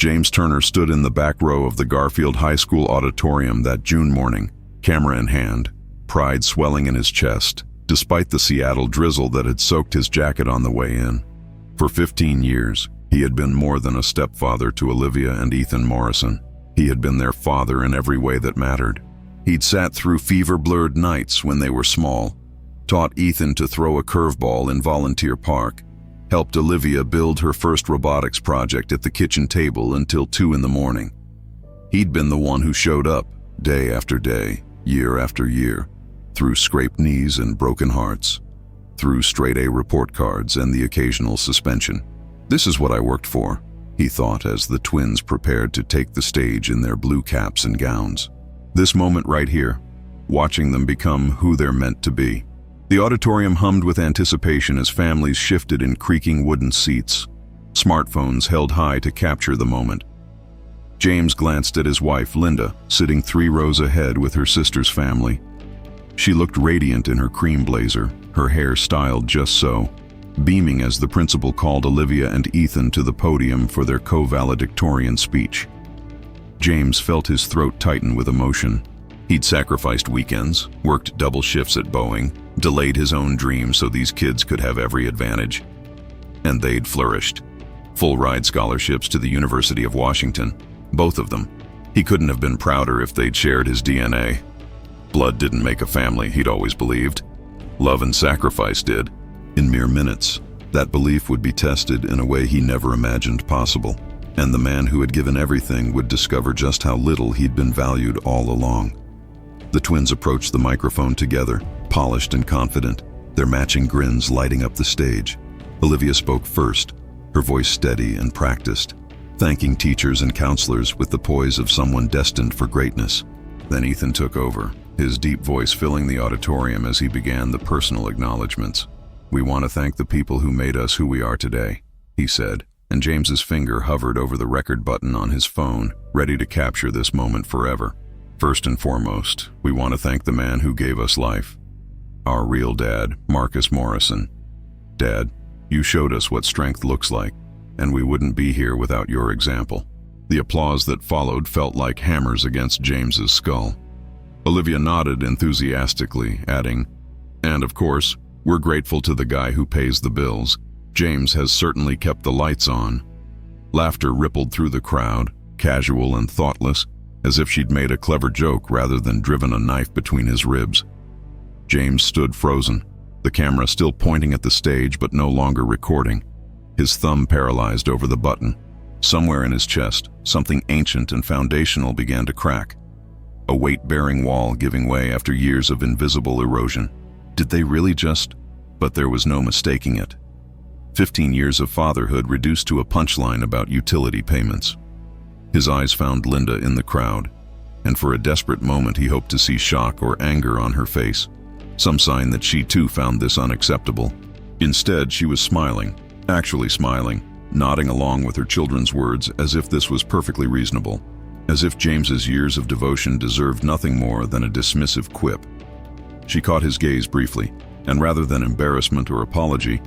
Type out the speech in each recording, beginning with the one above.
James Turner stood in the back row of the Garfield High School auditorium that June morning, camera in hand, pride swelling in his chest, despite the Seattle drizzle that had soaked his jacket on the way in. For 15 years, he had been more than a stepfather to Olivia and Ethan Morrison. He had been their father in every way that mattered. He'd sat through fever-blurred nights when they were small, taught Ethan to throw a curveball in Volunteer Park, helped Olivia build her first robotics project at the kitchen table until 2 in the morning. He'd been the one who showed up, day after day, year after year, through scraped knees and broken hearts, through straight-A report cards and the occasional suspension. This is what I worked for, he thought as the twins prepared to take the stage in their blue caps and gowns. This moment right here, watching them become who they're meant to be. The auditorium hummed with anticipation as families shifted in creaking wooden seats, smartphones held high to capture the moment. James glanced at his wife, Linda, sitting 3 rows ahead with her sister's family. She looked radiant in her cream blazer, her hair styled just so, beaming as the principal called Olivia and Ethan to the podium for their co-valedictorian speech. James felt his throat tighten with emotion. He'd sacrificed weekends, worked double shifts at Boeing, delayed his own dreams so these kids could have every advantage. And they'd flourished. Full-ride scholarships to the University of Washington, both of them. He couldn't have been prouder if they'd shared his DNA. Blood didn't make a family, he'd always believed. Love and sacrifice did. In mere minutes, that belief would be tested in a way he never imagined possible. And the man who had given everything would discover just how little he'd been valued all along. The twins approached the microphone together, polished and confident, their matching grins lighting up the stage. Olivia spoke first, her voice steady and practiced, thanking teachers and counselors with the poise of someone destined for greatness. Then Ethan took over, his deep voice filling the auditorium as he began the personal acknowledgments. "We want to thank the people who made us who we are today," he said, and James's finger hovered over the record button on his phone, ready to capture this moment forever. "First and foremost, we want to thank the man who gave us life. Our real dad, Marcus Morrison. Dad, you showed us what strength looks like, and we wouldn't be here without your example." The applause that followed felt like hammers against James's skull. Olivia nodded enthusiastically, adding, "And of course, we're grateful to the guy who pays the bills. James has certainly kept the lights on." Laughter rippled through the crowd, casual and thoughtless, as if she'd made a clever joke rather than driven a knife between his ribs. James stood frozen, the camera still pointing at the stage but no longer recording, his thumb paralyzed over the button. Somewhere in his chest, something ancient and foundational began to crack. A weight-bearing wall giving way after years of invisible erosion. Did they really just? But there was no mistaking it. 15 years of fatherhood reduced to a punchline about utility payments. His eyes found Linda in the crowd, and for a desperate moment he hoped to see shock or anger on her face, some sign that she too found this unacceptable. Instead, she was smiling, actually smiling, nodding along with her children's words as if this was perfectly reasonable, as if James's years of devotion deserved nothing more than a dismissive quip. She caught his gaze briefly, and rather than embarrassment or apology,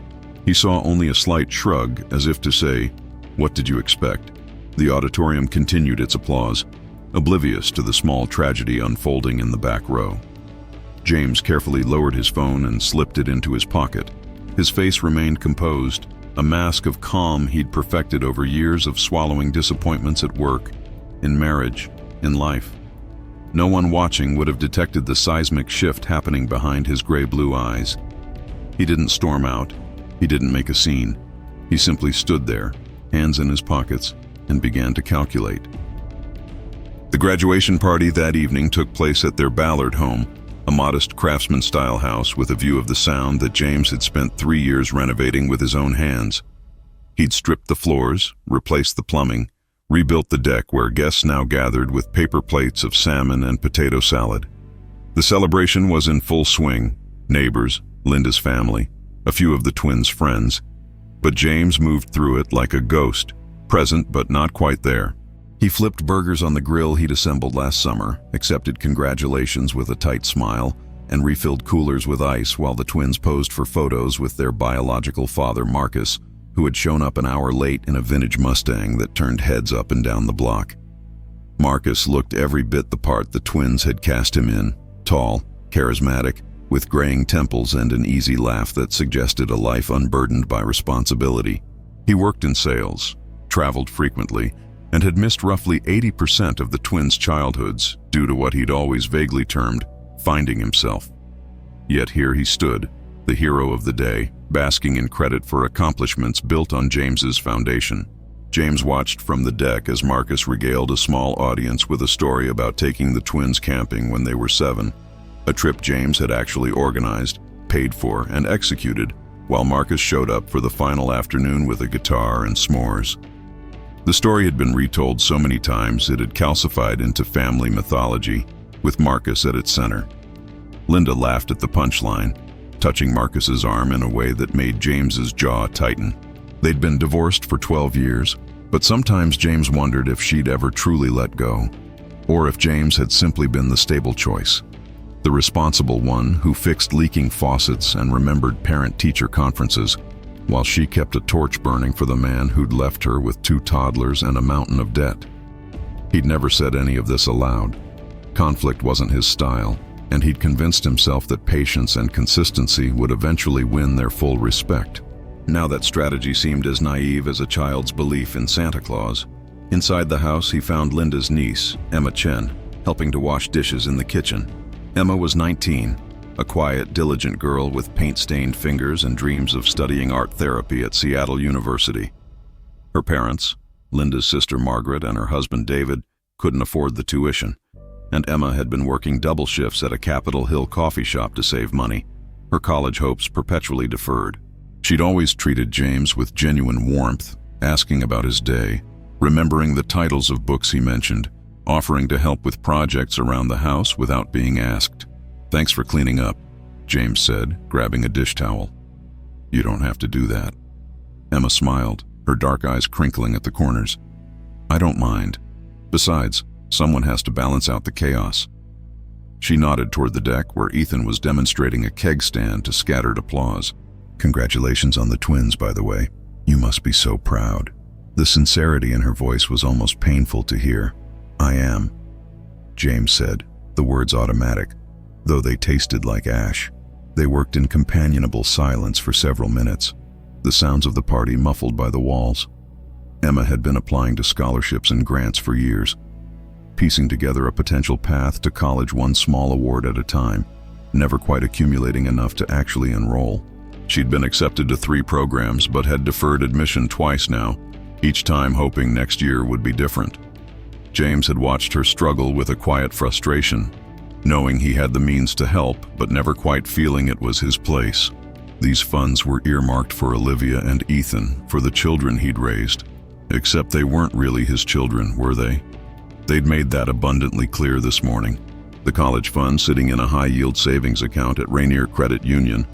he saw only a slight shrug as if to say, "What did you expect?" The auditorium continued its applause, oblivious to the small tragedy unfolding in the back row. James carefully lowered his phone and slipped it into his pocket. His face remained composed, a mask of calm he'd perfected over years of swallowing disappointments at work, in marriage, in life. No one watching would have detected the seismic shift happening behind his gray-blue eyes. He didn't storm out. He didn't make a scene. He simply stood there, hands in his pockets, and began to calculate. The graduation party that evening took place at their Ballard home, a modest craftsman-style house with a view of the Sound that James had spent 3 years renovating with his own hands. He'd stripped the floors, replaced the plumbing, rebuilt the deck where guests now gathered with paper plates of salmon and potato salad. The celebration was in full swing, neighbors, Linda's family, a few of the twins' friends, but James moved through it like a ghost, present but not quite there. He flipped burgers on the grill he'd assembled last summer, accepted congratulations with a tight smile, and refilled coolers with ice while the twins posed for photos with their biological father Marcus, who had shown up an hour late in a vintage Mustang that turned heads up and down the block. Marcus looked every bit the part the twins had cast him in, tall, charismatic, with graying temples and an easy laugh that suggested a life unburdened by responsibility. He worked in sales, traveled frequently, and had missed roughly 80% of the twins' childhoods due to what he'd always vaguely termed finding himself. Yet here he stood, the hero of the day, basking in credit for accomplishments built on James's foundation. James watched from the deck as Marcus regaled a small audience with a story about taking the twins camping when they were 7, a trip James had actually organized, paid for, and executed, while Marcus showed up for the final afternoon with a guitar and s'mores. The story had been retold so many times it had calcified into family mythology, with Marcus at its center. Linda laughed at the punchline, touching Marcus's arm in a way that made James's jaw tighten. They'd been divorced for 12 years, but sometimes James wondered if she'd ever truly let go, or if James had simply been the stable choice, the responsible one who fixed leaking faucets and remembered parent-teacher conferences, while she kept a torch burning for the man who'd left her with 2 toddlers and a mountain of debt. He'd never said any of this aloud. Conflict wasn't his style, and he'd convinced himself that patience and consistency would eventually win their full respect. Now that strategy seemed as naive as a child's belief in Santa Claus. Inside the house, he found Linda's niece, Emma Chen, helping to wash dishes in the kitchen. Emma was 19, a quiet, diligent girl with paint-stained fingers and dreams of studying art therapy at Seattle University. Her parents, Linda's sister Margaret and her husband David, couldn't afford the tuition, and Emma had been working double shifts at a Capitol Hill coffee shop to save money, her college hopes perpetually deferred. She'd always treated James with genuine warmth, asking about his day, remembering the titles of books he mentioned, offering to help with projects around the house without being asked. "Thanks for cleaning up," James said, grabbing a dish towel. "You don't have to do that." Emma smiled, her dark eyes crinkling at the corners. "I don't mind. Besides, someone has to balance out the chaos." She nodded toward the deck where Ethan was demonstrating a keg stand to scattered applause. "Congratulations on the twins, by the way. You must be so proud." The sincerity in her voice was almost painful to hear. "I am," James said, the words automatic, though they tasted like ash. They worked in companionable silence for several minutes, the sounds of the party muffled by the walls. Emma had been applying to scholarships and grants for years, piecing together a potential path to college one small award at a time, never quite accumulating enough to actually enroll. She'd been accepted to 3 programs but had deferred admission twice now, each time hoping next year would be different. James had watched her struggle with a quiet frustration, knowing he had the means to help but never quite feeling it was his place. These funds were earmarked for Olivia and Ethan, for the children he'd raised. Except they weren't really his children, were they? They'd made that abundantly clear this morning. The college fund sitting in a high-yield savings account at Rainier Credit Union,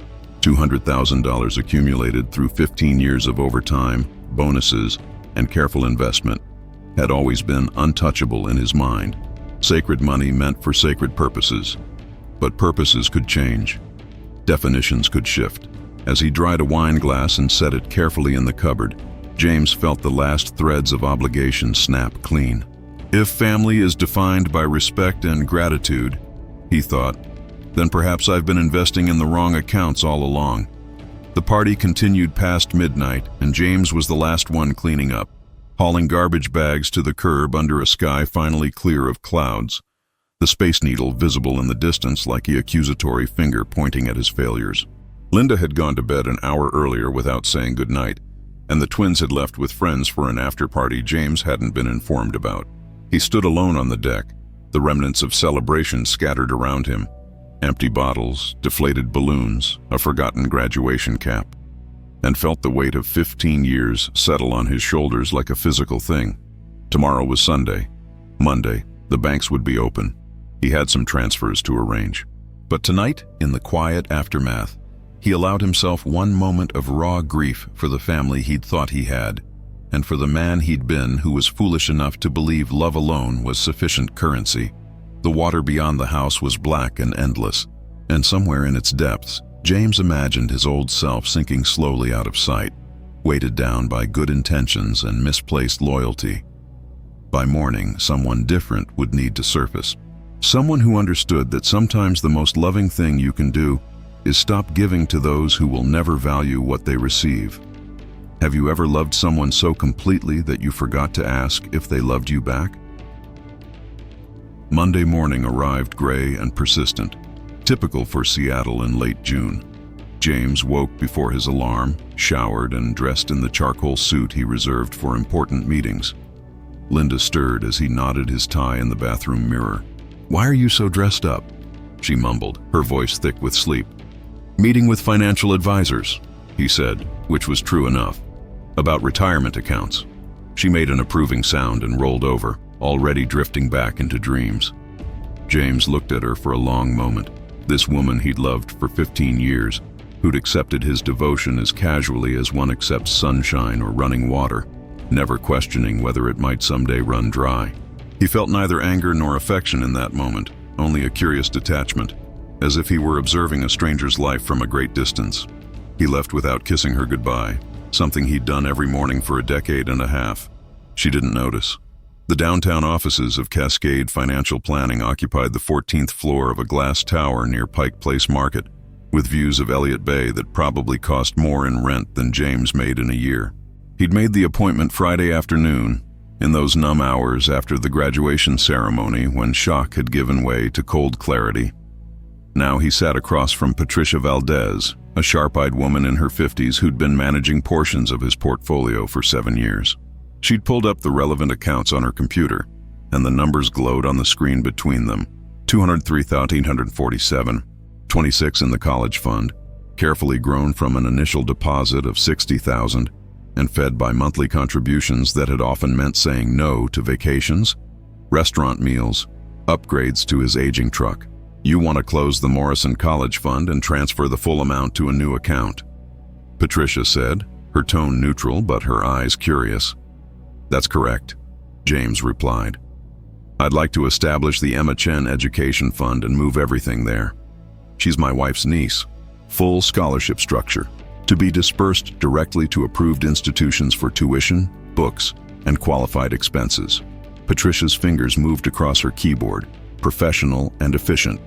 $200,000 accumulated through 15 years of overtime, bonuses, and careful investment, had always been untouchable in his mind. Sacred money meant for sacred purposes. But purposes could change. Definitions could shift. As he dried a wine glass and set it carefully in the cupboard, James felt the last threads of obligation snap clean. If family is defined by respect and gratitude, he thought, then perhaps I've been investing in the wrong accounts all along. The party continued past midnight, and James was the last one cleaning up, hauling garbage bags to the curb under a sky finally clear of clouds, the Space Needle visible in the distance like an accusatory finger pointing at his failures. Linda had gone to bed an hour earlier without saying goodnight, and the twins had left with friends for an after-party James hadn't been informed about. He stood alone on the deck, the remnants of celebration scattered around him, empty bottles, deflated balloons, a forgotten graduation cap, and felt the weight of 15 years settle on his shoulders like a physical thing. Tomorrow was Sunday. Monday, the banks would be open. He had some transfers to arrange. But tonight, in the quiet aftermath, he allowed himself one moment of raw grief for the family he'd thought he had, and for the man he'd been who was foolish enough to believe love alone was sufficient currency. The water beyond the house was black and endless, and somewhere in its depths, James imagined his old self sinking slowly out of sight, weighted down by good intentions and misplaced loyalty. By morning, someone different would need to surface. Someone who understood that sometimes the most loving thing you can do is stop giving to those who will never value what they receive. Have you ever loved someone so completely that you forgot to ask if they loved you back? Monday morning arrived gray and persistent, typical for Seattle in late June. James woke before his alarm, showered, and dressed in the charcoal suit he reserved for important meetings. Linda stirred as he knotted his tie in the bathroom mirror. "Why are you so dressed up?" she mumbled, her voice thick with sleep. "Meeting with financial advisors," he said, which was true enough. "About retirement accounts." She made an approving sound and rolled over, already drifting back into dreams. James looked at her for a long moment. This woman he'd loved for 15 years, who'd accepted his devotion as casually as one accepts sunshine or running water, never questioning whether it might someday run dry. He felt neither anger nor affection in that moment, only a curious detachment, as if he were observing a stranger's life from a great distance. He left without kissing her goodbye, something he'd done every morning for a decade and a half. She didn't notice. The downtown offices of Cascade Financial Planning occupied the 14th floor of a glass tower near Pike Place Market, with views of Elliott Bay that probably cost more in rent than James made in a year. He'd made the appointment Friday afternoon, in those numb hours after the graduation ceremony when shock had given way to cold clarity. Now he sat across from Patricia Valdez, a sharp-eyed woman in her 50s who'd been managing portions of his portfolio for 7 years. She'd pulled up the relevant accounts on her computer, and the numbers glowed on the screen between them. $203,847, 26 in the college fund, carefully grown from an initial deposit of $60,000, and fed by monthly contributions that had often meant saying no to vacations, restaurant meals, upgrades to his aging truck. "You want to close the Morrison College Fund and transfer the full amount to a new account," Patricia said, her tone neutral but her eyes curious. "That's correct," James replied. "I'd like to establish the Emma Chen Education Fund and move everything there. She's my wife's niece. Full scholarship structure, to be dispersed directly to approved institutions for tuition, books, and qualified expenses." Patricia's fingers moved across her keyboard, professional and efficient,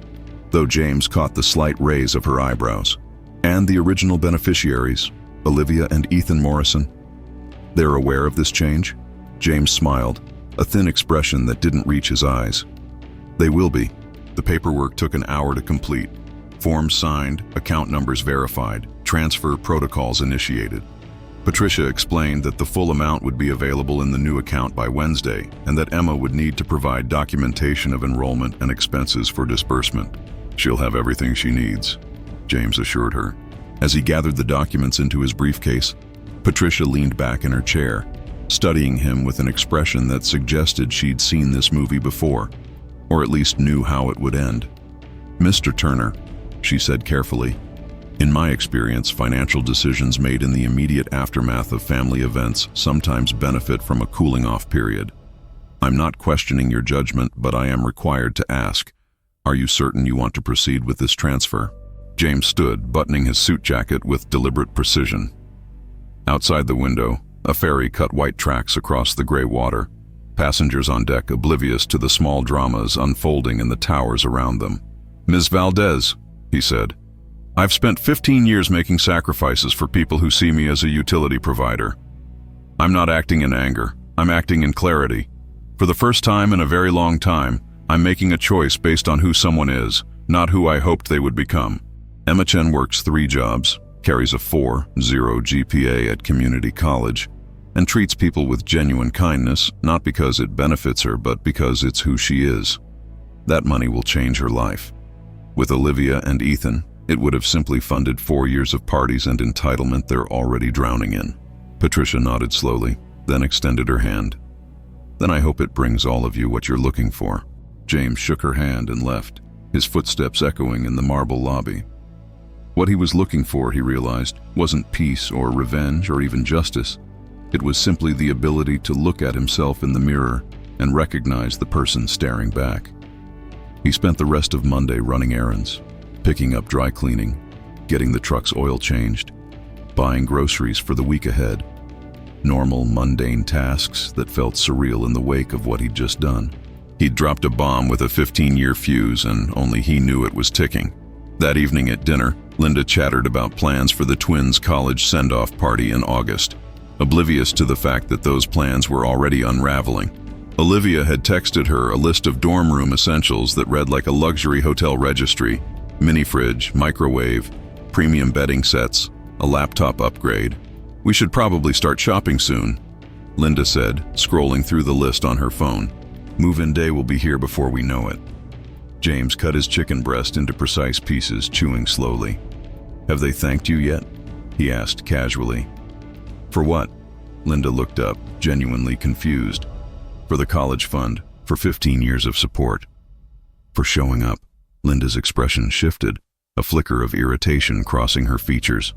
though James caught the slight raise of her eyebrows. "And the original beneficiaries, Olivia and Ethan Morrison? They're aware of this change?" James smiled, a thin expression that didn't reach his eyes. "They will be. The paperwork took an hour to complete. Forms signed, account numbers verified, transfer protocols initiated." Patricia explained that the full amount would be available in the new account by Wednesday, and that Emma would need to provide documentation of enrollment and expenses for disbursement. "She'll have everything she needs," James assured her. As he gathered the documents into his briefcase, Patricia leaned back in her chair, studying him with an expression that suggested she'd seen this movie before, or at least knew how it would end. "Mr. Turner," she said carefully, "in my experience, financial decisions made in the immediate aftermath of family events sometimes benefit from a cooling-off period. I'm not questioning your judgment, but I am required to ask, are you certain you want to proceed with this transfer?" James stood, buttoning his suit jacket with deliberate precision. Outside the window, a ferry cut white tracks across the gray water, passengers on deck oblivious to the small dramas unfolding in the towers around them. "Ms. Valdez," he said, "I've spent 15 years making sacrifices for people who see me as a utility provider. I'm not acting in anger, I'm acting in clarity. For the first time in a very long time, I'm making a choice based on who someone is, not who I hoped they would become." Emma Chen works 3 jobs, carries a 4.0 GPA at community college, and treats people with genuine kindness, not because it benefits her, but because it's who she is. That money will change her life. With Olivia and Ethan, it would have simply funded 4 years of parties and entitlement they're already drowning in. Patricia nodded slowly, then extended her hand. "Then I hope it brings all of you what you're looking for." James shook her hand and left, his footsteps echoing in the marble lobby. What he was looking for, he realized, wasn't peace or revenge or even justice. It was simply the ability to look at himself in the mirror and recognize the person staring back. He spent the rest of Monday running errands, picking up dry cleaning, getting the truck's oil changed, buying groceries for the week ahead. Normal, mundane tasks that felt surreal in the wake of what he'd just done. He'd dropped a bomb with a 15-year fuse, and only he knew it was ticking. That evening at dinner, Linda chattered about plans for the twins' college send-off party in August, oblivious to the fact that those plans were already unraveling. Olivia had texted her a list of dorm room essentials that read like a luxury hotel registry: mini fridge, microwave, premium bedding sets, a laptop upgrade. "We should probably start shopping soon," Linda said, scrolling through the list on her phone. "Move-in day will be here before we know it." James cut his chicken breast into precise pieces, chewing slowly. "Have they thanked you yet?" he asked casually. "For what?" Linda looked up, genuinely confused. "For the college fund, for 15 years of support." "For showing up." Linda's expression shifted, a flicker of irritation crossing her features.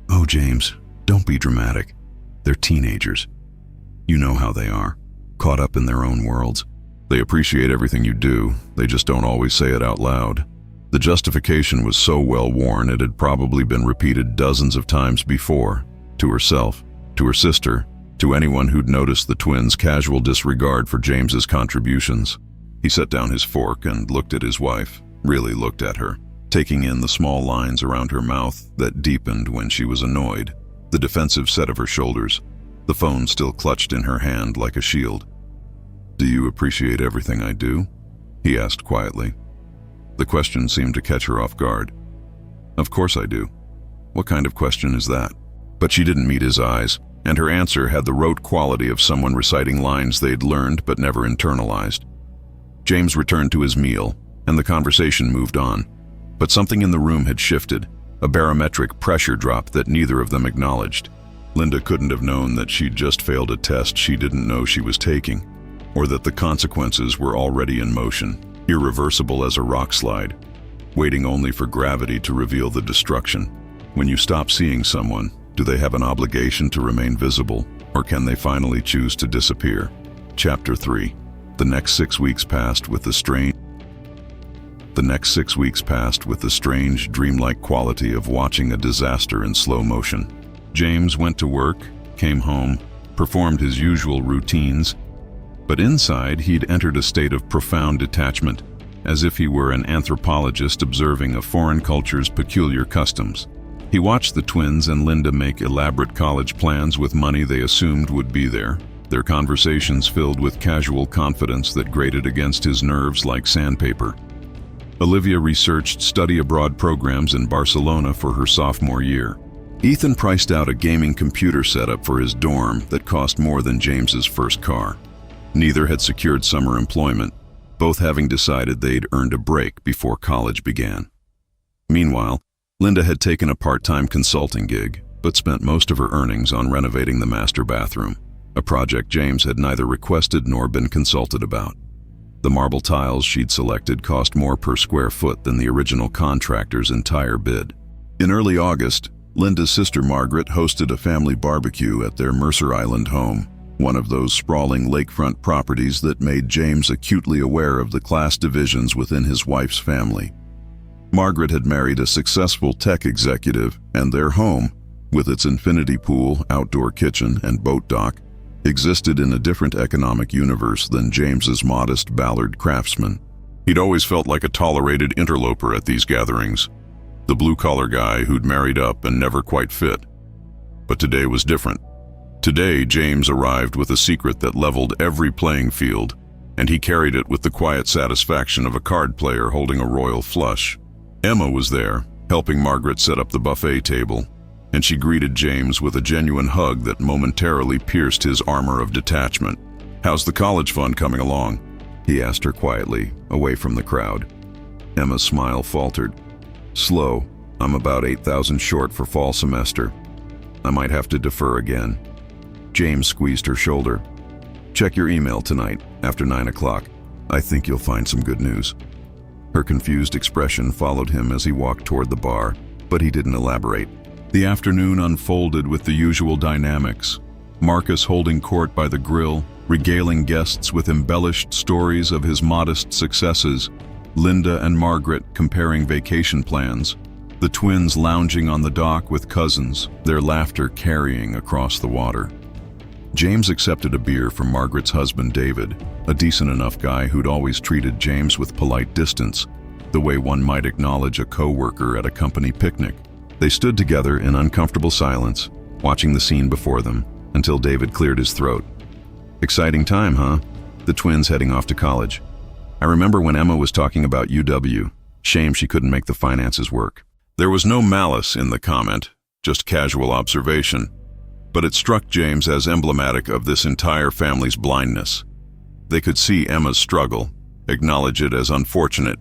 "Oh, James, don't be dramatic. They're teenagers. You know how they are, caught up in their own worlds. They appreciate everything you do, they just don't always say it out loud." The justification was so well worn it had probably been repeated dozens of times before, to herself, to her sister, to anyone who'd noticed the twins' casual disregard for James's contributions. He set down his fork and looked at his wife, really looked at her, taking in the small lines around her mouth that deepened when she was annoyed, the defensive set of her shoulders, the phone still clutched in her hand like a shield. "Do you appreciate everything I do?" he asked quietly. The question seemed to catch her off guard. "Of course I do. What kind of question is that?" But she didn't meet his eyes, and her answer had the rote quality of someone reciting lines they'd learned but never internalized. James returned to his meal, and the conversation moved on. But something in the room had shifted, a barometric pressure drop that neither of them acknowledged. Linda couldn't have known that she'd just failed a test she didn't know she was taking, or that the consequences were already in motion, irreversible as a rock slide, waiting only for gravity to reveal the destruction. When you stop seeing someone, do they have an obligation to remain visible, or can they finally choose to disappear? Chapter 3. The next 6 weeks passed with the strange, dreamlike quality of watching a disaster in slow motion. James went to work, came home, performed his usual routines, but inside he'd entered a state of profound detachment, as if he were an anthropologist observing a foreign culture's peculiar customs. He watched the twins and Linda make elaborate college plans with money they assumed would be there, their conversations filled with casual confidence that grated against his nerves like sandpaper. Olivia researched study abroad programs in Barcelona for her sophomore year. Ethan priced out a gaming computer setup for his dorm that cost more than James's first car. Neither had secured summer employment, both having decided they'd earned a break before college began. Meanwhile, Linda had taken a part-time consulting gig, but spent most of her earnings on renovating the master bathroom, a project James had neither requested nor been consulted about. The marble tiles she'd selected cost more per square foot than the original contractor's entire bid. In early August, Linda's sister Margaret hosted a family barbecue at their Mercer Island home, one of those sprawling lakefront properties that made James acutely aware of the class divisions within his wife's family. Margaret had married a successful tech executive, and their home, with its infinity pool, outdoor kitchen, and boat dock, existed in a different economic universe than James's modest Ballard craftsman. He'd always felt like a tolerated interloper at these gatherings, the blue-collar guy who'd married up and never quite fit. But today was different. Today, James arrived with a secret that leveled every playing field, and he carried it with the quiet satisfaction of a card player holding a royal flush. Emma was there, helping Margaret set up the buffet table, and she greeted James with a genuine hug that momentarily pierced his armor of detachment. "How's the college fund coming along?" he asked her quietly, away from the crowd. Emma's smile faltered. "Slow. I'm about 8,000 short for fall semester. I might have to defer again." James squeezed her shoulder. "Check your email tonight, after 9 o'clock. I think you'll find some good news." Her confused expression followed him as he walked toward the bar, but he didn't elaborate. The afternoon unfolded with the usual dynamics. Marcus holding court by the grill, regaling guests with embellished stories of his modest successes, Linda and Margaret comparing vacation plans, The twins lounging on the dock with cousins, their laughter carrying across the water. James accepted a beer from Margaret's husband David, a decent enough guy who'd always treated James with polite distance, the way one might acknowledge a co-worker at a company picnic. They stood together in uncomfortable silence, watching the scene before them, until David cleared his throat. "Exciting time, huh? The twins heading off to college. I remember when Emma was talking about UW. Shame she couldn't make the finances work." There was no malice in the comment, just casual observation, but it struck James as emblematic of this entire family's blindness. They could see Emma's struggle, acknowledge it as unfortunate,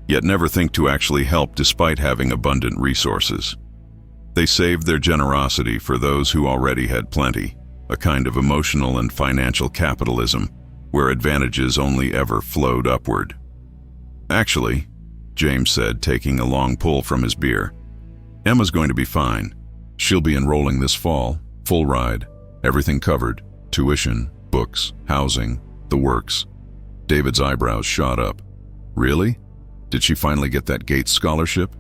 yet never think to actually help despite having abundant resources. They saved their generosity for those who already had plenty, a kind of emotional and financial capitalism where advantages only ever flowed upward. "Actually," James said, taking a long pull from his beer, "Emma's going to be fine. She'll be enrolling this fall, full ride, everything covered, tuition, books, housing, the works." David's eyebrows shot up. "Really? Did she finally get that Gates scholarship?"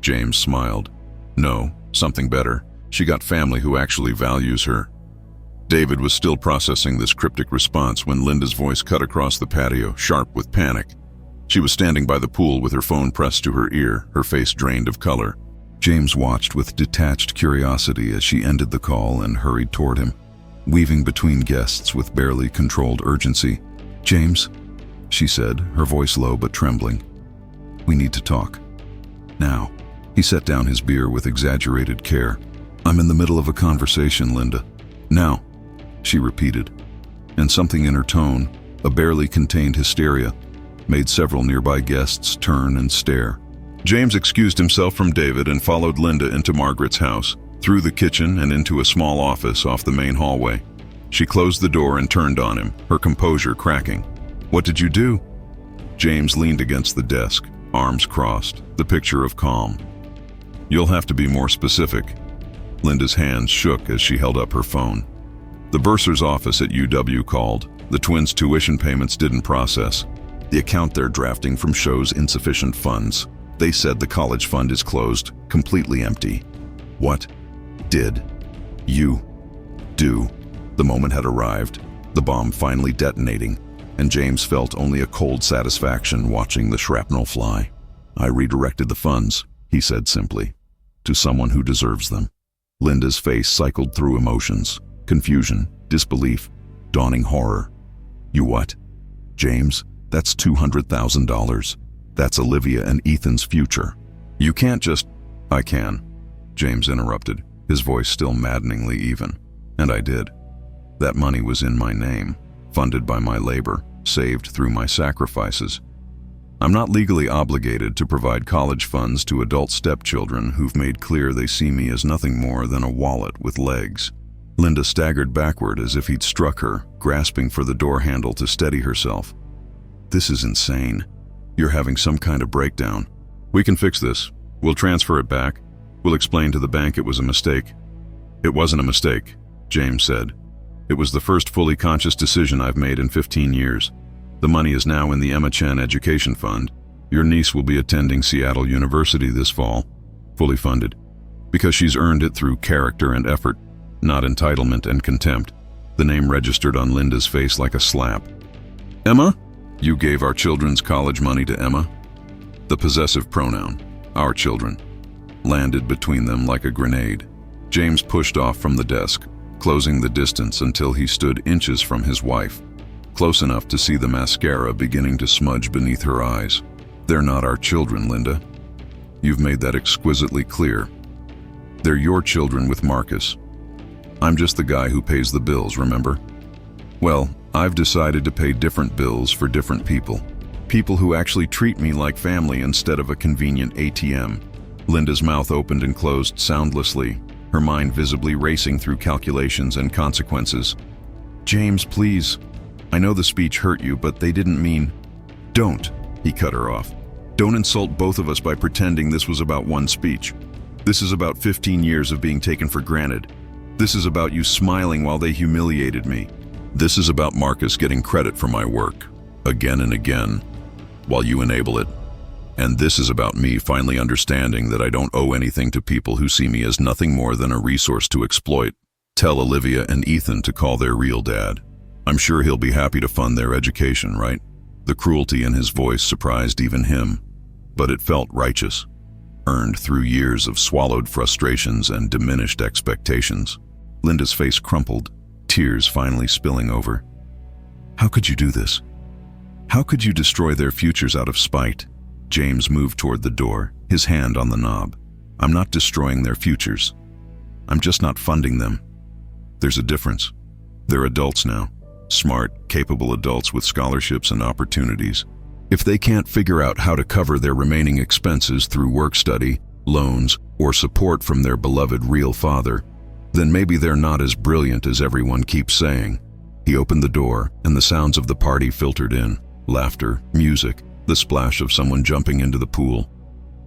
James smiled. "No, something better. She got family who actually values her." David was still processing this cryptic response when Linda's voice cut across the patio, sharp with panic. She was standing by the pool with her phone pressed to her ear, her face drained of color. James watched with detached curiosity as she ended the call and hurried toward him, weaving between guests with barely controlled urgency. "James," she said, her voice low but trembling. "We need to talk. Now." He set down his beer with exaggerated care. "I'm in the middle of a conversation, Linda." "Now," she repeated, and something in her tone, a barely contained hysteria, made several nearby guests turn and stare. James excused himself from David and followed Linda into Margaret's house, through the kitchen and into a small office off the main hallway. She closed the door and turned on him, her composure cracking. "What did you do?" James leaned against the desk, arms crossed, the picture of calm. "You'll have to be more specific." Linda's hands shook as she held up her phone. "The bursar's office at UW called. The twins' tuition payments didn't process. The account they're drafting from shows insufficient funds. They said the college fund is closed, completely empty." "What did you do?" The moment had arrived, the bomb finally detonating, and James felt only a cold satisfaction watching the shrapnel fly. "I redirected the funds," he said simply, "to someone who deserves them." Linda's face cycled through emotions, confusion, disbelief, dawning horror. "You what?" "James, that's $200,000. That's Olivia and Ethan's future. You can't just—" "I can," James interrupted, his voice still maddeningly even. "And I did. That money was in my name, funded by my labor, saved through my sacrifices. I'm not legally obligated to provide college funds to adult stepchildren who've made clear they see me as nothing more than a wallet with legs." Linda staggered backward as if he'd struck her, grasping for the door handle to steady herself. "This is insane. You're having some kind of breakdown." "We can fix this. We'll transfer it back. We'll explain to the bank it was a mistake." "It wasn't a mistake," James said. "It was the first fully conscious decision I've made in 15 years. The money is now in the Emma Chen Education Fund. Your niece will be attending Seattle University this fall, fully funded, because she's earned it through character and effort, not entitlement and contempt." The name registered on Linda's face like a slap. "Emma? You gave our children's college money to Emma?" The possessive pronoun, "our children," landed between them like a grenade. James pushed off from the desk, closing the distance until he stood inches from his wife, close enough to see the mascara beginning to smudge beneath her eyes. "They're not our children, Linda. You've made that exquisitely clear. They're your children with Marcus. I'm just the guy who pays the bills, remember? Well, I've decided to pay different bills for different people. People who actually treat me like family instead of a convenient ATM." Linda's mouth opened and closed soundlessly, her mind visibly racing through calculations and consequences. "James, please. I know the speech hurt you, but they didn't mean—" "Don't," he cut her off. "Don't insult both of us by pretending this was about one speech. This is about 15 years of being taken for granted. This is about you smiling while they humiliated me. This is about Marcus getting credit for my work, again and again, while you enable it. And this is about me finally understanding that I don't owe anything to people who see me as nothing more than a resource to exploit. Tell Olivia and Ethan to call their real dad. I'm sure he'll be happy to fund their education, right? The cruelty in his voice surprised even him, but it felt righteous, earned through years of swallowed frustrations and diminished expectations. Linda's face crumpled, tears finally spilling over. How could you do this? How could you destroy their futures out of spite? James moved toward the door, his hand on the knob. I'm not destroying their futures. I'm just not funding them. There's a difference. They're adults now. Smart, capable adults with scholarships and opportunities. If they can't figure out how to cover their remaining expenses through work study, loans, or support from their beloved real father, then maybe they're not as brilliant as everyone keeps saying. He opened the door, and the sounds of the party filtered in. Laughter, music, the splash of someone jumping into the pool.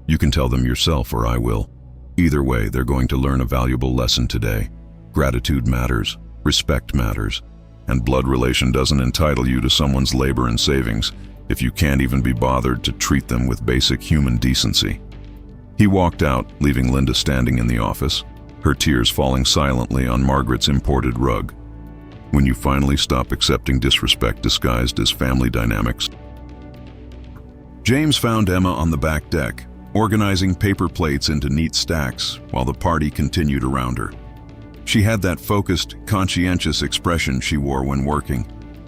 You can tell them yourself, or I will. Either way, they're going to learn a valuable lesson today. Gratitude matters, respect matters, and blood relation doesn't entitle you to someone's labor and savings if you can't even be bothered to treat them with basic human decency. He walked out, leaving Linda standing in the office, her tears falling silently on Margaret's imported rug. When you finally stop accepting disrespect disguised as family dynamics. James found Emma on the back deck, organizing paper plates into neat stacks while the party continued around her. She had that focused, conscientious expression she wore when working,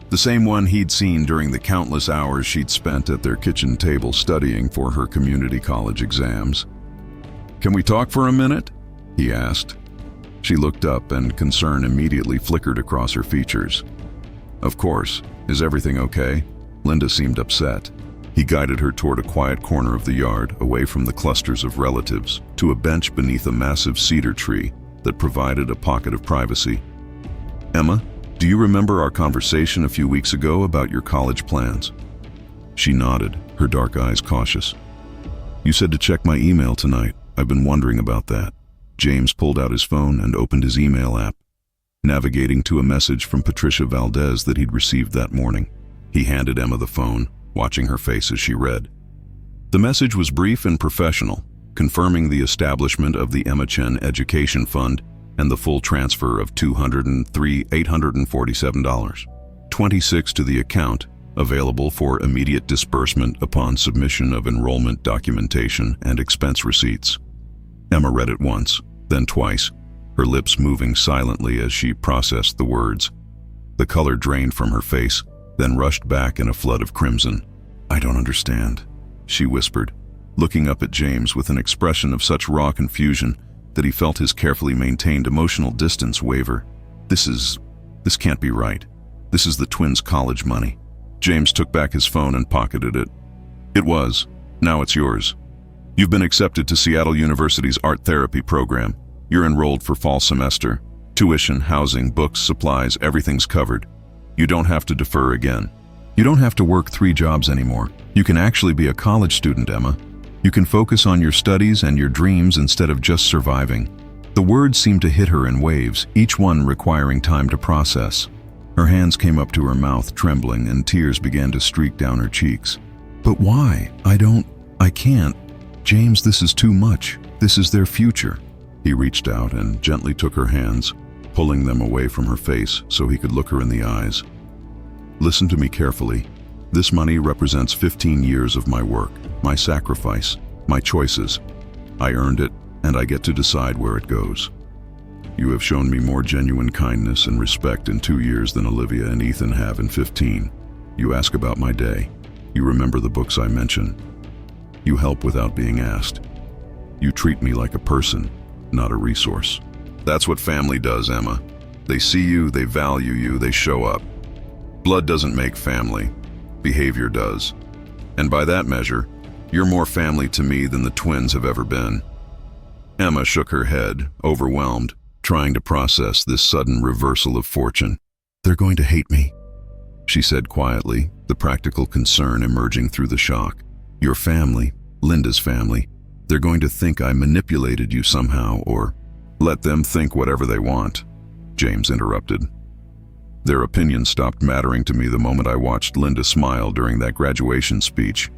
the same one he'd seen during the countless hours she'd spent at their kitchen table studying for her community college exams. "Can we talk for a minute?" he asked. She looked up, and concern immediately flickered across her features. "Of course. Is everything okay?" Linda seemed upset. He guided her toward a quiet corner of the yard, away from the clusters of relatives, to a bench beneath a massive cedar tree that provided a pocket of privacy. "Emma, do you remember our conversation a few weeks ago about your college plans?" She nodded, her dark eyes cautious. "You said to check my email tonight. I've been wondering about that." James pulled out his phone and opened his email app, navigating to a message from Patricia Valdez that he'd received that morning. He handed Emma the phone, watching her face as she read. The message was brief and professional, confirming the establishment of the Emma Chen Education Fund and the full transfer of $203,847.26 to the account, available for immediate disbursement upon submission of enrollment documentation and expense receipts. Emma read it once, then twice, her lips moving silently as she processed the words. The color drained from her face, then rushed back in a flood of crimson. "I don't understand," she whispered, looking up at James with an expression of such raw confusion that he felt his carefully maintained emotional distance waver. This can't be right. This is the twins' college money." James took back his phone and pocketed it. "It was. Now it's yours. You've been accepted to Seattle University's art therapy program. You're enrolled for fall semester. Tuition, housing, books, supplies, everything's covered. You don't have to defer again. You don't have to work 3 jobs anymore. You can actually be a college student, Emma. You can focus on your studies and your dreams instead of just surviving." The words seemed to hit her in waves, each one requiring time to process. Her hands came up to her mouth, trembling, and tears began to streak down her cheeks. "But why? I can't. James, this is too much. This is their future." He reached out and gently took her hands, pulling them away from her face so he could look her in the eyes. "Listen to me carefully. This money represents 15 years of my work, my sacrifice, my choices. I earned it, and I get to decide where it goes. You have shown me more genuine kindness and respect in 2 years than Olivia and Ethan have in 15. You ask about my day. You remember the books I mention. You help without being asked. You treat me like a person, not a resource. That's what family does, Emma. They see you, they value you, they show up. Blood doesn't make family. Behavior does. And by that measure, you're more family to me than the twins have ever been." Emma shook her head, overwhelmed, trying to process this sudden reversal of fortune. "They're going to hate me," she said quietly, the practical concern emerging through the shock. "Your family, Linda's family, they're going to think I manipulated you somehow, or—" "Let them think whatever they want," James interrupted. "Their opinion stopped mattering to me the moment I watched Linda smile during that graduation speech.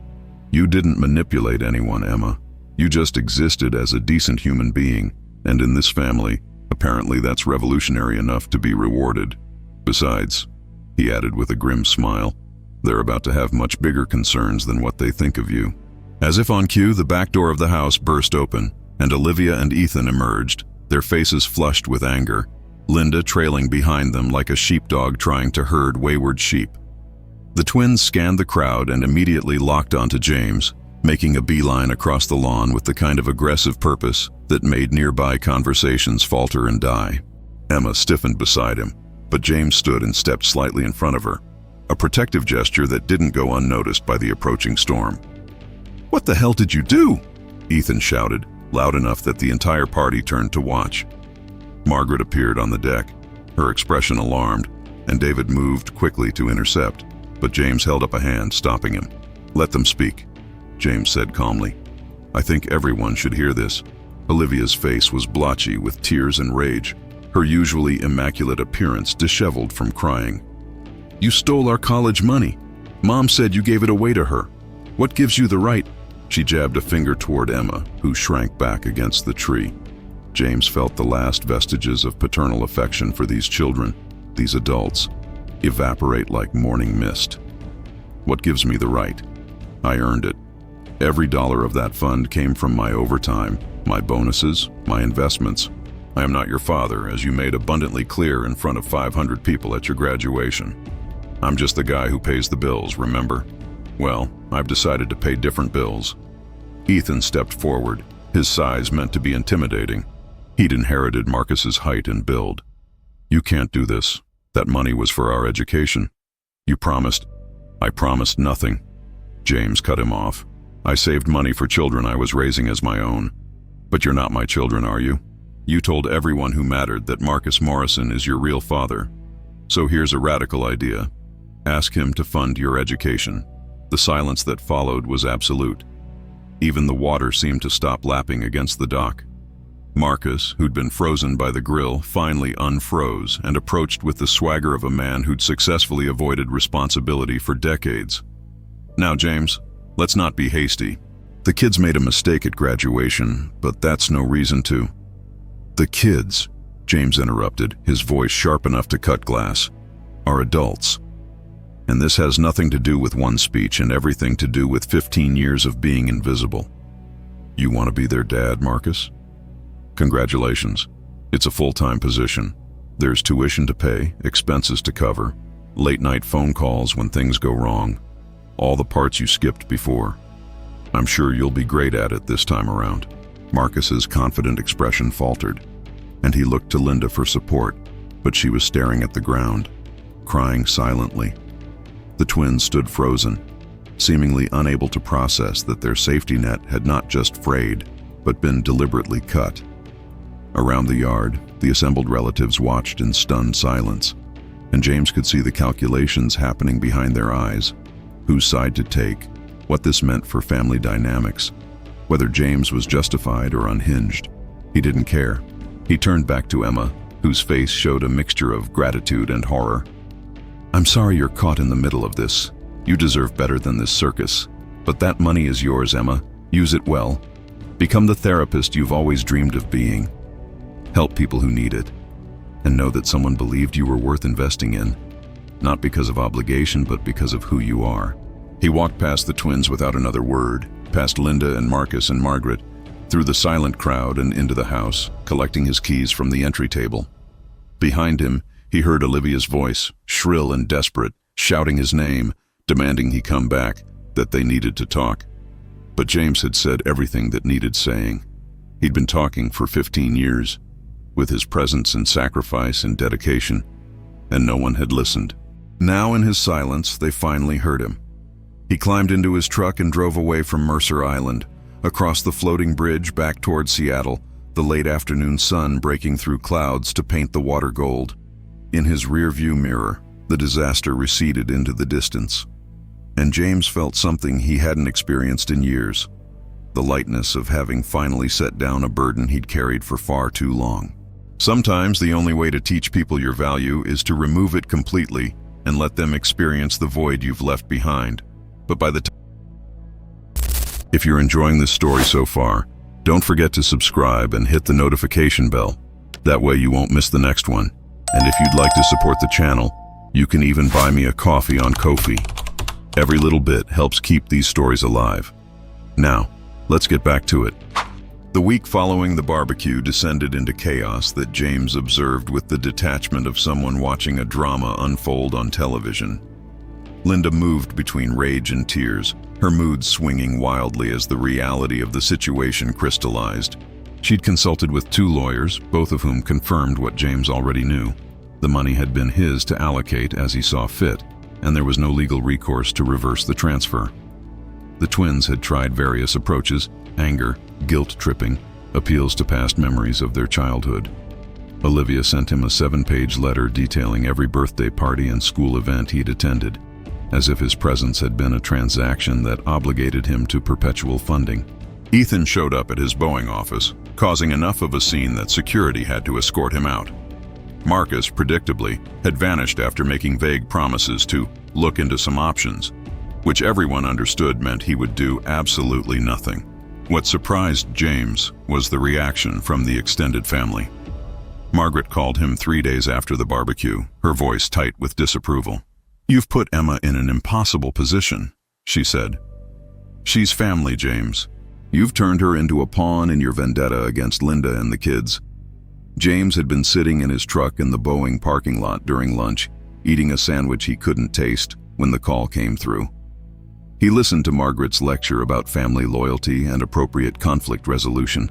You didn't manipulate anyone, Emma. You just existed as a decent human being, and in this family, apparently that's revolutionary enough to be rewarded. Besides, he added with a grim smile, they're about to have much bigger concerns than what they think of you. As if on cue, the back door of the house burst open, and Olivia and Ethan emerged, their faces flushed with anger, Linda trailing behind them like a sheepdog trying to herd wayward sheep. The twins scanned the crowd and immediately locked onto James, making a beeline across the lawn with the kind of aggressive purpose that made nearby conversations falter and die. Emma stiffened beside him, but James stood and stepped slightly in front of her, a protective gesture that didn't go unnoticed by the approaching storm. "What the hell did you do?" Ethan shouted, loud enough that the entire party turned to watch. Margaret appeared on the deck, her expression alarmed, and David moved quickly to intercept, but James held up a hand, stopping him. "Let them speak," James said calmly. "I think everyone should hear this." Olivia's face was blotchy with tears and rage, her usually immaculate appearance disheveled from crying. "You stole our college money. Mom said you gave it away to her. What gives you the right?" She jabbed a finger toward Emma, who shrank back against the tree. James felt the last vestiges of paternal affection for these children, these adults, evaporate like morning mist. "What gives me the right? I earned it. Every dollar of that fund came from my overtime, my bonuses, my investments. I am not your father, as you made abundantly clear in front of 500 people at your graduation. I'm just the guy who pays the bills, remember? Well, I've decided to pay different bills." Ethan stepped forward, his size meant to be intimidating. He'd inherited Marcus's height and build. "You can't do this. That money was for our education. You promised." "I promised nothing." James cut him off. "I saved money for children I was raising as my own. But you're not my children, are you? You told everyone who mattered that Marcus Morrison is your real father. So here's a radical idea. Ask him to fund your education." The silence that followed was absolute. Even the water seemed to stop lapping against the dock. Marcus, who'd been frozen by the grill, finally unfroze and approached with the swagger of a man who'd successfully avoided responsibility for decades. "Now, James, let's not be hasty. The kids made a mistake at graduation, but that's no reason to—" "The kids," James interrupted, his voice sharp enough to cut glass, "are adults. And this has nothing to do with one speech and everything to do with 15 years of being invisible. You want to be their dad, Marcus? Congratulations. It's a full-time position. There's tuition to pay, expenses to cover, late-night phone calls when things go wrong, all the parts you skipped before. I'm sure you'll be great at it this time around." Marcus's confident expression faltered, and he looked to Linda for support, but she was staring at the ground, crying silently. The twins stood frozen, seemingly unable to process that their safety net had not just frayed, but been deliberately cut. Around the yard, the assembled relatives watched in stunned silence, and James could see the calculations happening behind their eyes, whose side to take, what this meant for family dynamics, whether James was justified or unhinged. He didn't care. He turned back to Emma, whose face showed a mixture of gratitude and horror. "I'm sorry you're caught in the middle of this. You deserve better than this circus. But that money is yours, Emma. Use it well. Become the therapist you've always dreamed of being. Help people who need it. And know that someone believed you were worth investing in. Not because of obligation, but because of who you are." He walked past the twins without another word, past Linda and Marcus and Margaret, through the silent crowd and into the house, collecting his keys from the entry table. Behind him, he heard Olivia's voice, shrill and desperate, shouting his name, demanding he come back, that they needed to talk. But James had said everything that needed saying. He'd been talking for 15 years, with his presence and sacrifice and dedication, and no one had listened. Now in his silence, they finally heard him. He climbed into his truck and drove away from Mercer Island, across the floating bridge back toward Seattle, the late afternoon sun breaking through clouds to paint the water gold. In his rearview mirror, the disaster receded into the distance, and James felt something he hadn't experienced in years, the lightness of having finally set down a burden he'd carried for far too long. Sometimes the only way to teach people your value is to remove it completely and let them experience the void you've left behind. But by the time If you're enjoying this story so far, don't forget to subscribe and hit the notification bell. That way you won't miss the next one. And if you'd like to support the channel, you can even buy me a coffee on Ko-fi. Every little bit helps keep these stories alive. Now, let's get back to it. The week following the barbecue descended into chaos that James observed with the detachment of someone watching a drama unfold on television. Linda moved between rage and tears, her mood swinging wildly as the reality of the situation crystallized. She'd consulted with 2 lawyers, both of whom confirmed what James already knew. The money had been his to allocate as he saw fit, and there was no legal recourse to reverse the transfer. The twins had tried various approaches: anger, guilt-tripping, appeals to past memories of their childhood. Olivia sent him a 7-page letter detailing every birthday party and school event he'd attended, as if his presence had been a transaction that obligated him to perpetual funding. Ethan showed up at his Boeing office, causing enough of a scene that security had to escort him out. Marcus, predictably, had vanished after making vague promises to look into some options, which everyone understood meant he would do absolutely nothing. What surprised James was the reaction from the extended family. Margaret called him 3 days after the barbecue, her voice tight with disapproval. "You've put Emma in an impossible position," she said. "She's family, James. You've turned her into a pawn in your vendetta against Linda and the kids." James had been sitting in his truck in the Boeing parking lot during lunch, eating a sandwich he couldn't taste, when the call came through. He listened to Margaret's lecture about family loyalty and appropriate conflict resolution,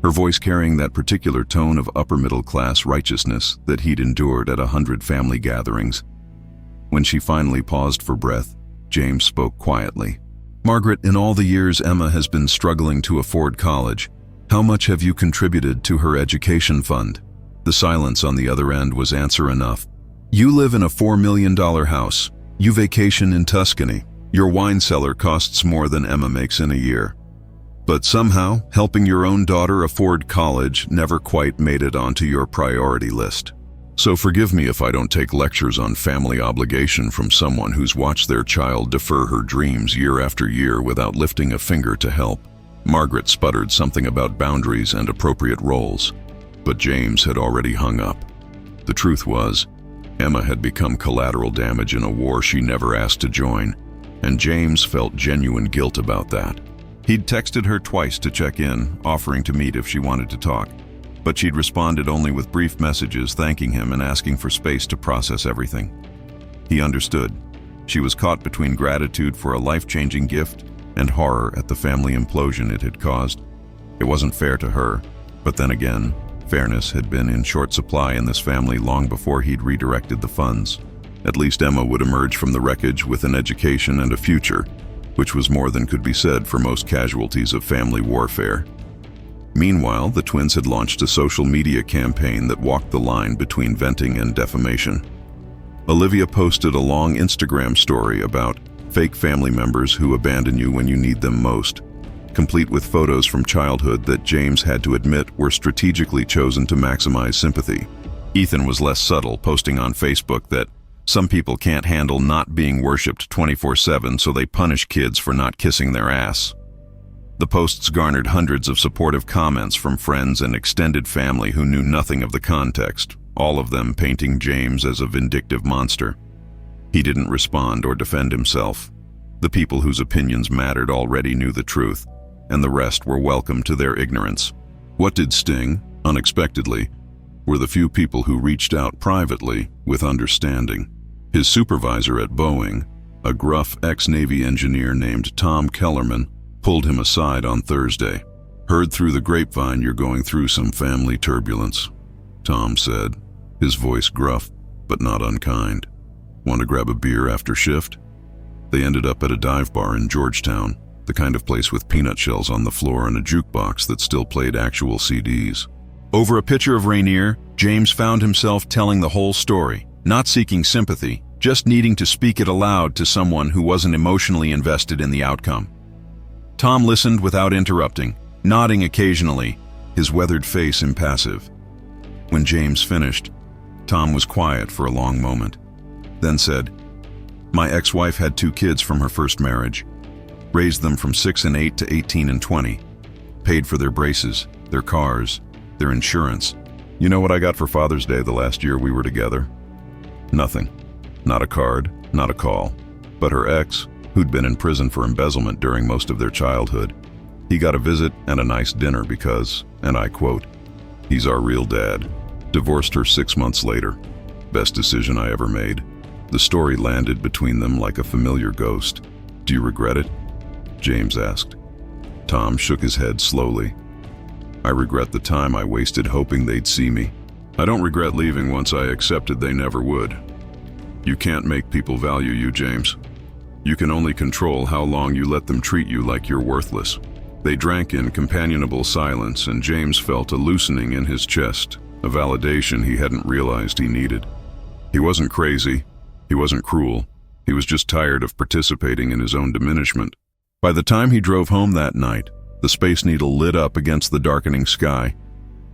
her voice carrying that particular tone of upper-middle-class righteousness that he'd endured at 100 family gatherings. When she finally paused for breath, James spoke quietly. "Margaret, in all the years Emma has been struggling to afford college, how much have you contributed to her education fund?" The silence on the other end was answer enough. "You live in a $4 million house. You vacation in Tuscany. Your wine cellar costs more than Emma makes in a year. But somehow, helping your own daughter afford college never quite made it onto your priority list. So forgive me if I don't take lectures on family obligation from someone who's watched their child defer her dreams year after year without lifting a finger to help." Margaret sputtered something about boundaries and appropriate roles, but James had already hung up. The truth was, Emma had become collateral damage in a war she never asked to join, and James felt genuine guilt about that. He'd texted her twice to check in, offering to meet if she wanted to talk, but she'd responded only with brief messages thanking him and asking for space to process everything. He understood. She was caught between gratitude for a life-changing gift and horror at the family implosion it had caused. It wasn't fair to her, but then again, fairness had been in short supply in this family long before he'd redirected the funds. At least Emma would emerge from the wreckage with an education and a future, which was more than could be said for most casualties of family warfare. Meanwhile, the twins had launched a social media campaign that walked the line between venting and defamation. Olivia posted a long Instagram story about fake family members who abandon you when you need them most, complete with photos from childhood that James had to admit were strategically chosen to maximize sympathy. Ethan was less subtle, posting on Facebook that some people can't handle not being worshipped 24/7, so they punish kids for not kissing their ass. The posts garnered hundreds of supportive comments from friends and extended family who knew nothing of the context, all of them painting James as a vindictive monster. He didn't respond or defend himself. The people whose opinions mattered already knew the truth, and the rest were welcome to their ignorance. What did sting, unexpectedly, were the few people who reached out privately with understanding. His supervisor at Boeing, a gruff ex-Navy engineer named Tom Kellerman, pulled him aside on Thursday. "Heard through the grapevine you're going through some family turbulence," Tom said, his voice gruff but not unkind. "Want to grab a beer after shift?" They ended up at a dive bar in Georgetown, the kind of place with peanut shells on the floor and a jukebox that still played actual CDs. Over a pitcher of Rainier, James found himself telling the whole story, not seeking sympathy, just needing to speak it aloud to someone who wasn't emotionally invested in the outcome. Tom listened without interrupting, nodding occasionally, his weathered face impassive. When James finished, Tom was quiet for a long moment, then said, "My ex-wife had 2 kids from her first marriage. raised them from 6 and 8 to 18 and 20, paid for their braces, their cars, their insurance. You know what I got for Father's Day the last year we were together? Nothing. Not a card, not a call. But her ex, who'd been in prison for embezzlement during most of their childhood, he got a visit and a nice dinner because, and I quote, "He's our real dad." Divorced her 6 months later. Best decision I ever made. The story landed between them like a familiar ghost. "Do you regret it?" James asked. Tom shook his head slowly. "I regret the time I wasted hoping they'd see me. I don't regret leaving once I accepted they never would. You can't make people value you, James. You can only control how long you let them treat you like you're worthless." They drank in companionable silence, and James felt a loosening in his chest, a validation he hadn't realized he needed. He wasn't crazy. He wasn't cruel. He was just tired of participating in his own diminishment. By the time he drove home that night, the Space Needle lit up against the darkening sky.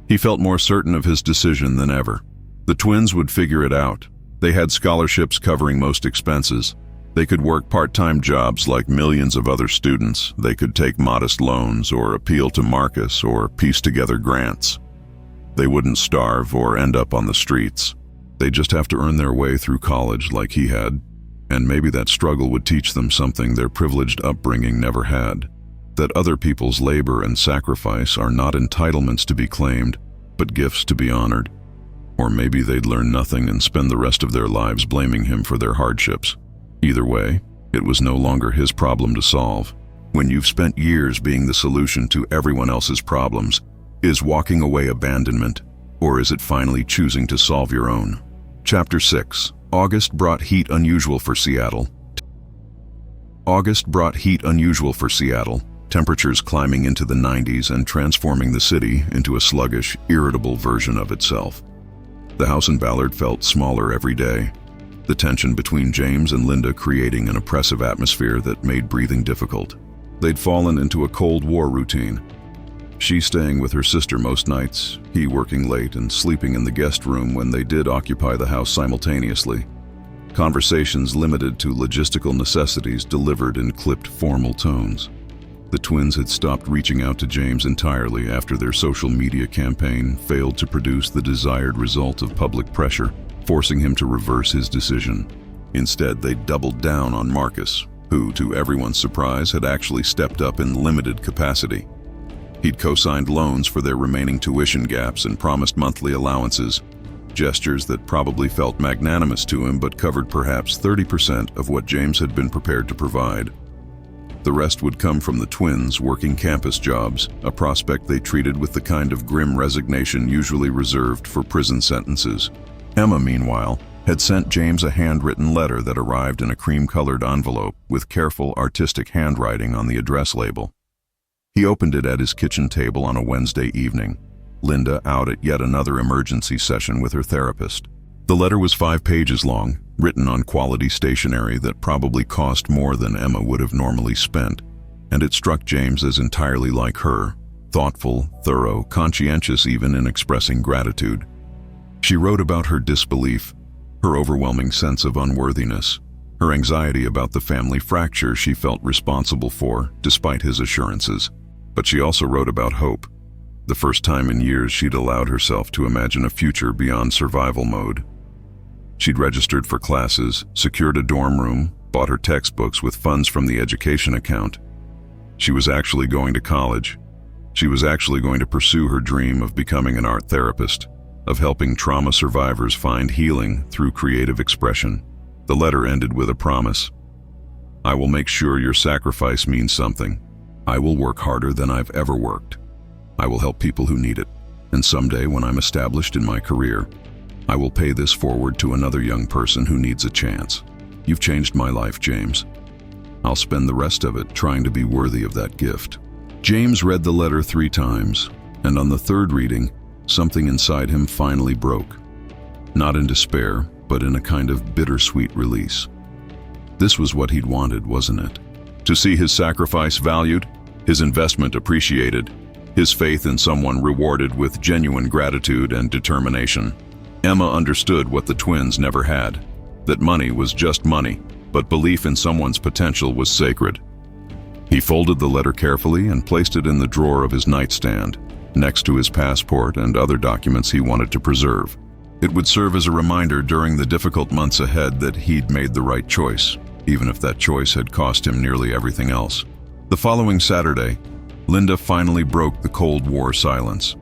He felt more certain of his decision than ever. The twins would figure it out. They had scholarships covering most expenses. They could work part-time jobs like millions of other students. They could take modest loans or appeal to Marcus or piece together grants. They wouldn't starve or end up on the streets. They'd just have to earn their way through college like he had. And maybe that struggle would teach them something their privileged upbringing never had. That other people's labor and sacrifice are not entitlements to be claimed, but gifts to be honored. Or maybe they'd learn nothing and spend the rest of their lives blaming him for their hardships. Either way, it was no longer his problem to solve. When you've spent years being the solution to everyone else's problems, is walking away abandonment, or is it finally choosing to solve your own? Chapter 6. August brought heat unusual for Seattle. August brought heat unusual for Seattle, temperatures climbing into the 90s and transforming the city into a sluggish, irritable version of itself. The house in Ballard felt smaller every day, the tension between James and Linda creating an oppressive atmosphere that made breathing difficult. They'd fallen into a Cold War routine. She staying with her sister most nights, he working late and sleeping in the guest room when they did occupy the house simultaneously. Conversations limited to logistical necessities delivered in clipped formal tones. The twins had stopped reaching out to James entirely after their social media campaign failed to produce the desired result of public pressure, forcing him to reverse his decision. Instead, they doubled down on Marcus, who, to everyone's surprise, had actually stepped up in limited capacity. He'd co-signed loans for their remaining tuition gaps and promised monthly allowances, gestures that probably felt magnanimous to him but covered perhaps 30% of what James had been prepared to provide. The rest would come from the twins working campus jobs, a prospect they treated with the kind of grim resignation usually reserved for prison sentences. Emma, meanwhile, had sent James a handwritten letter that arrived in a cream-colored envelope with careful artistic handwriting on the address label. He opened it at his kitchen table on a Wednesday evening, Linda out at yet another emergency session with her therapist. The letter was 5 pages long, written on quality stationery that probably cost more than Emma would have normally spent, and it struck James as entirely like her, thoughtful, thorough, conscientious even in expressing gratitude. She wrote about her disbelief, her overwhelming sense of unworthiness, her anxiety about the family fracture she felt responsible for, despite his assurances. But she also wrote about hope, the first time in years she'd allowed herself to imagine a future beyond survival mode. She'd registered for classes, secured a dorm room, bought her textbooks with funds from the education account. She was actually going to college. She was actually going to pursue her dream of becoming an art therapist, of helping trauma survivors find healing through creative expression. The letter ended with a promise. "I will make sure your sacrifice means something. I will work harder than I've ever worked. I will help people who need it. And someday when I'm established in my career, I will pay this forward to another young person who needs a chance. You've changed my life, James. I'll spend the rest of it trying to be worthy of that gift." James read the letter 3 times, and on the 3rd reading, something inside him finally broke. Not in despair, but in a kind of bittersweet release. This was what he'd wanted, wasn't it? To see his sacrifice valued, his investment appreciated, his faith in someone rewarded with genuine gratitude and determination. Emma understood what the twins never had, that money was just money, but belief in someone's potential was sacred. He folded the letter carefully and placed it in the drawer of his nightstand, next to his passport and other documents he wanted to preserve. It would serve as a reminder during the difficult months ahead that he'd made the right choice, even if that choice had cost him nearly everything else. The following Saturday, Linda finally broke the Cold War silence.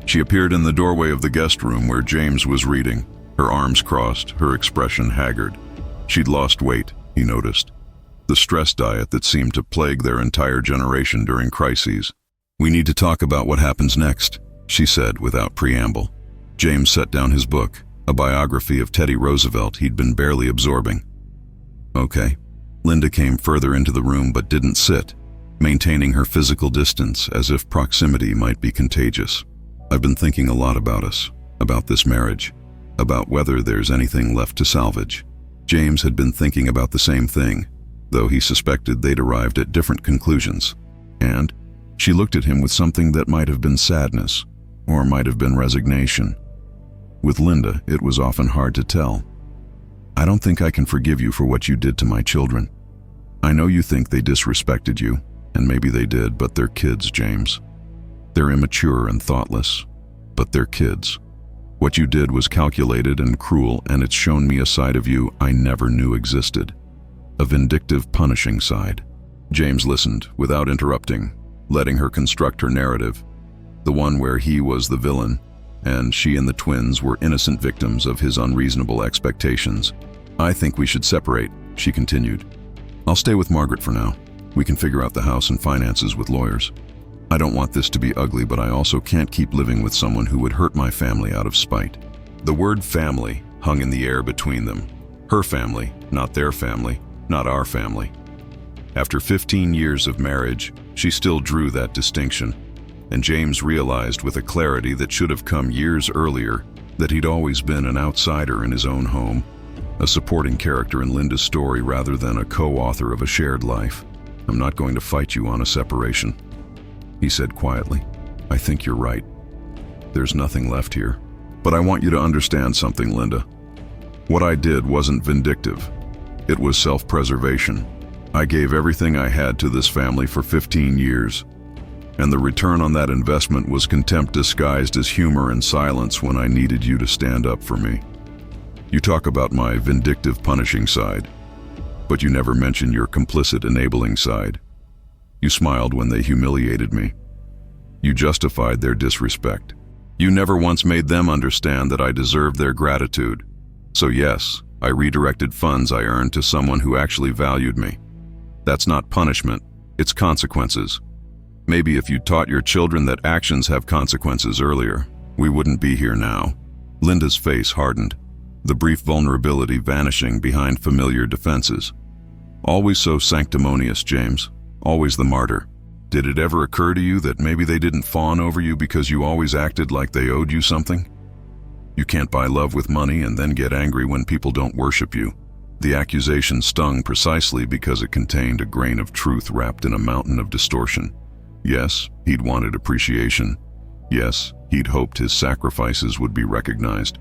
She appeared in the doorway of the guest room where James was reading, her arms crossed, her expression haggard. She'd lost weight, he noticed. The stress diet that seemed to plague their entire generation during crises. "We need to talk about what happens next," she said without preamble. James set down his book, a biography of Teddy Roosevelt he'd been barely absorbing. "Okay." Linda came further into the room but didn't sit, maintaining her physical distance as if proximity might be contagious. "I've been thinking a lot about us, about this marriage, about whether there's anything left to salvage." James had been thinking about the same thing, though he suspected they'd arrived at different conclusions. And she looked at him with something that might have been sadness, or might have been resignation. With Linda, it was often hard to tell. "I don't think I can forgive you for what you did to my children. I know you think they disrespected you, and maybe they did, but they're kids, James. They're immature and thoughtless, but they're kids. What you did was calculated and cruel, and it's shown me a side of you I never knew existed. A vindictive, punishing side." James listened, without interrupting, letting her construct her narrative, the one where he was the villain, and she and the twins were innocent victims of his unreasonable expectations. "I think we should separate," she continued. "I'll stay with Margaret for now. We can figure out the house and finances with lawyers. I don't want this to be ugly, but I also can't keep living with someone who would hurt my family out of spite." The word family hung in the air between them. Her family, not their family, not our family. After 15 years of marriage, she still drew that distinction, and James realized with a clarity that should have come years earlier that he'd always been an outsider in his own home, a supporting character in Linda's story rather than a co-author of a shared life. "I'm not going to fight you on a separation," he said quietly. "I think you're right. There's nothing left here. But I want you to understand something, Linda. What I did wasn't vindictive. It was self-preservation. I gave everything I had to this family for 15 years, and the return on that investment was contempt disguised as humor and silence when I needed you to stand up for me. You talk about my vindictive, punishing side, but you never mention your complicit, enabling side. You smiled when they humiliated me. You justified their disrespect. You never once made them understand that I deserved their gratitude. So yes, I redirected funds I earned to someone who actually valued me. That's not punishment, it's consequences. Maybe if you taught your children that actions have consequences earlier, we wouldn't be here now." Linda's face hardened, the brief vulnerability vanishing behind familiar defenses. "Always so sanctimonious, James. Always the martyr. Did it ever occur to you that maybe they didn't fawn over you because you always acted like they owed you something? You can't buy love with money and then get angry when people don't worship you." The accusation stung precisely because it contained a grain of truth wrapped in a mountain of distortion. Yes, he'd wanted appreciation. Yes, he'd hoped his sacrifices would be recognized.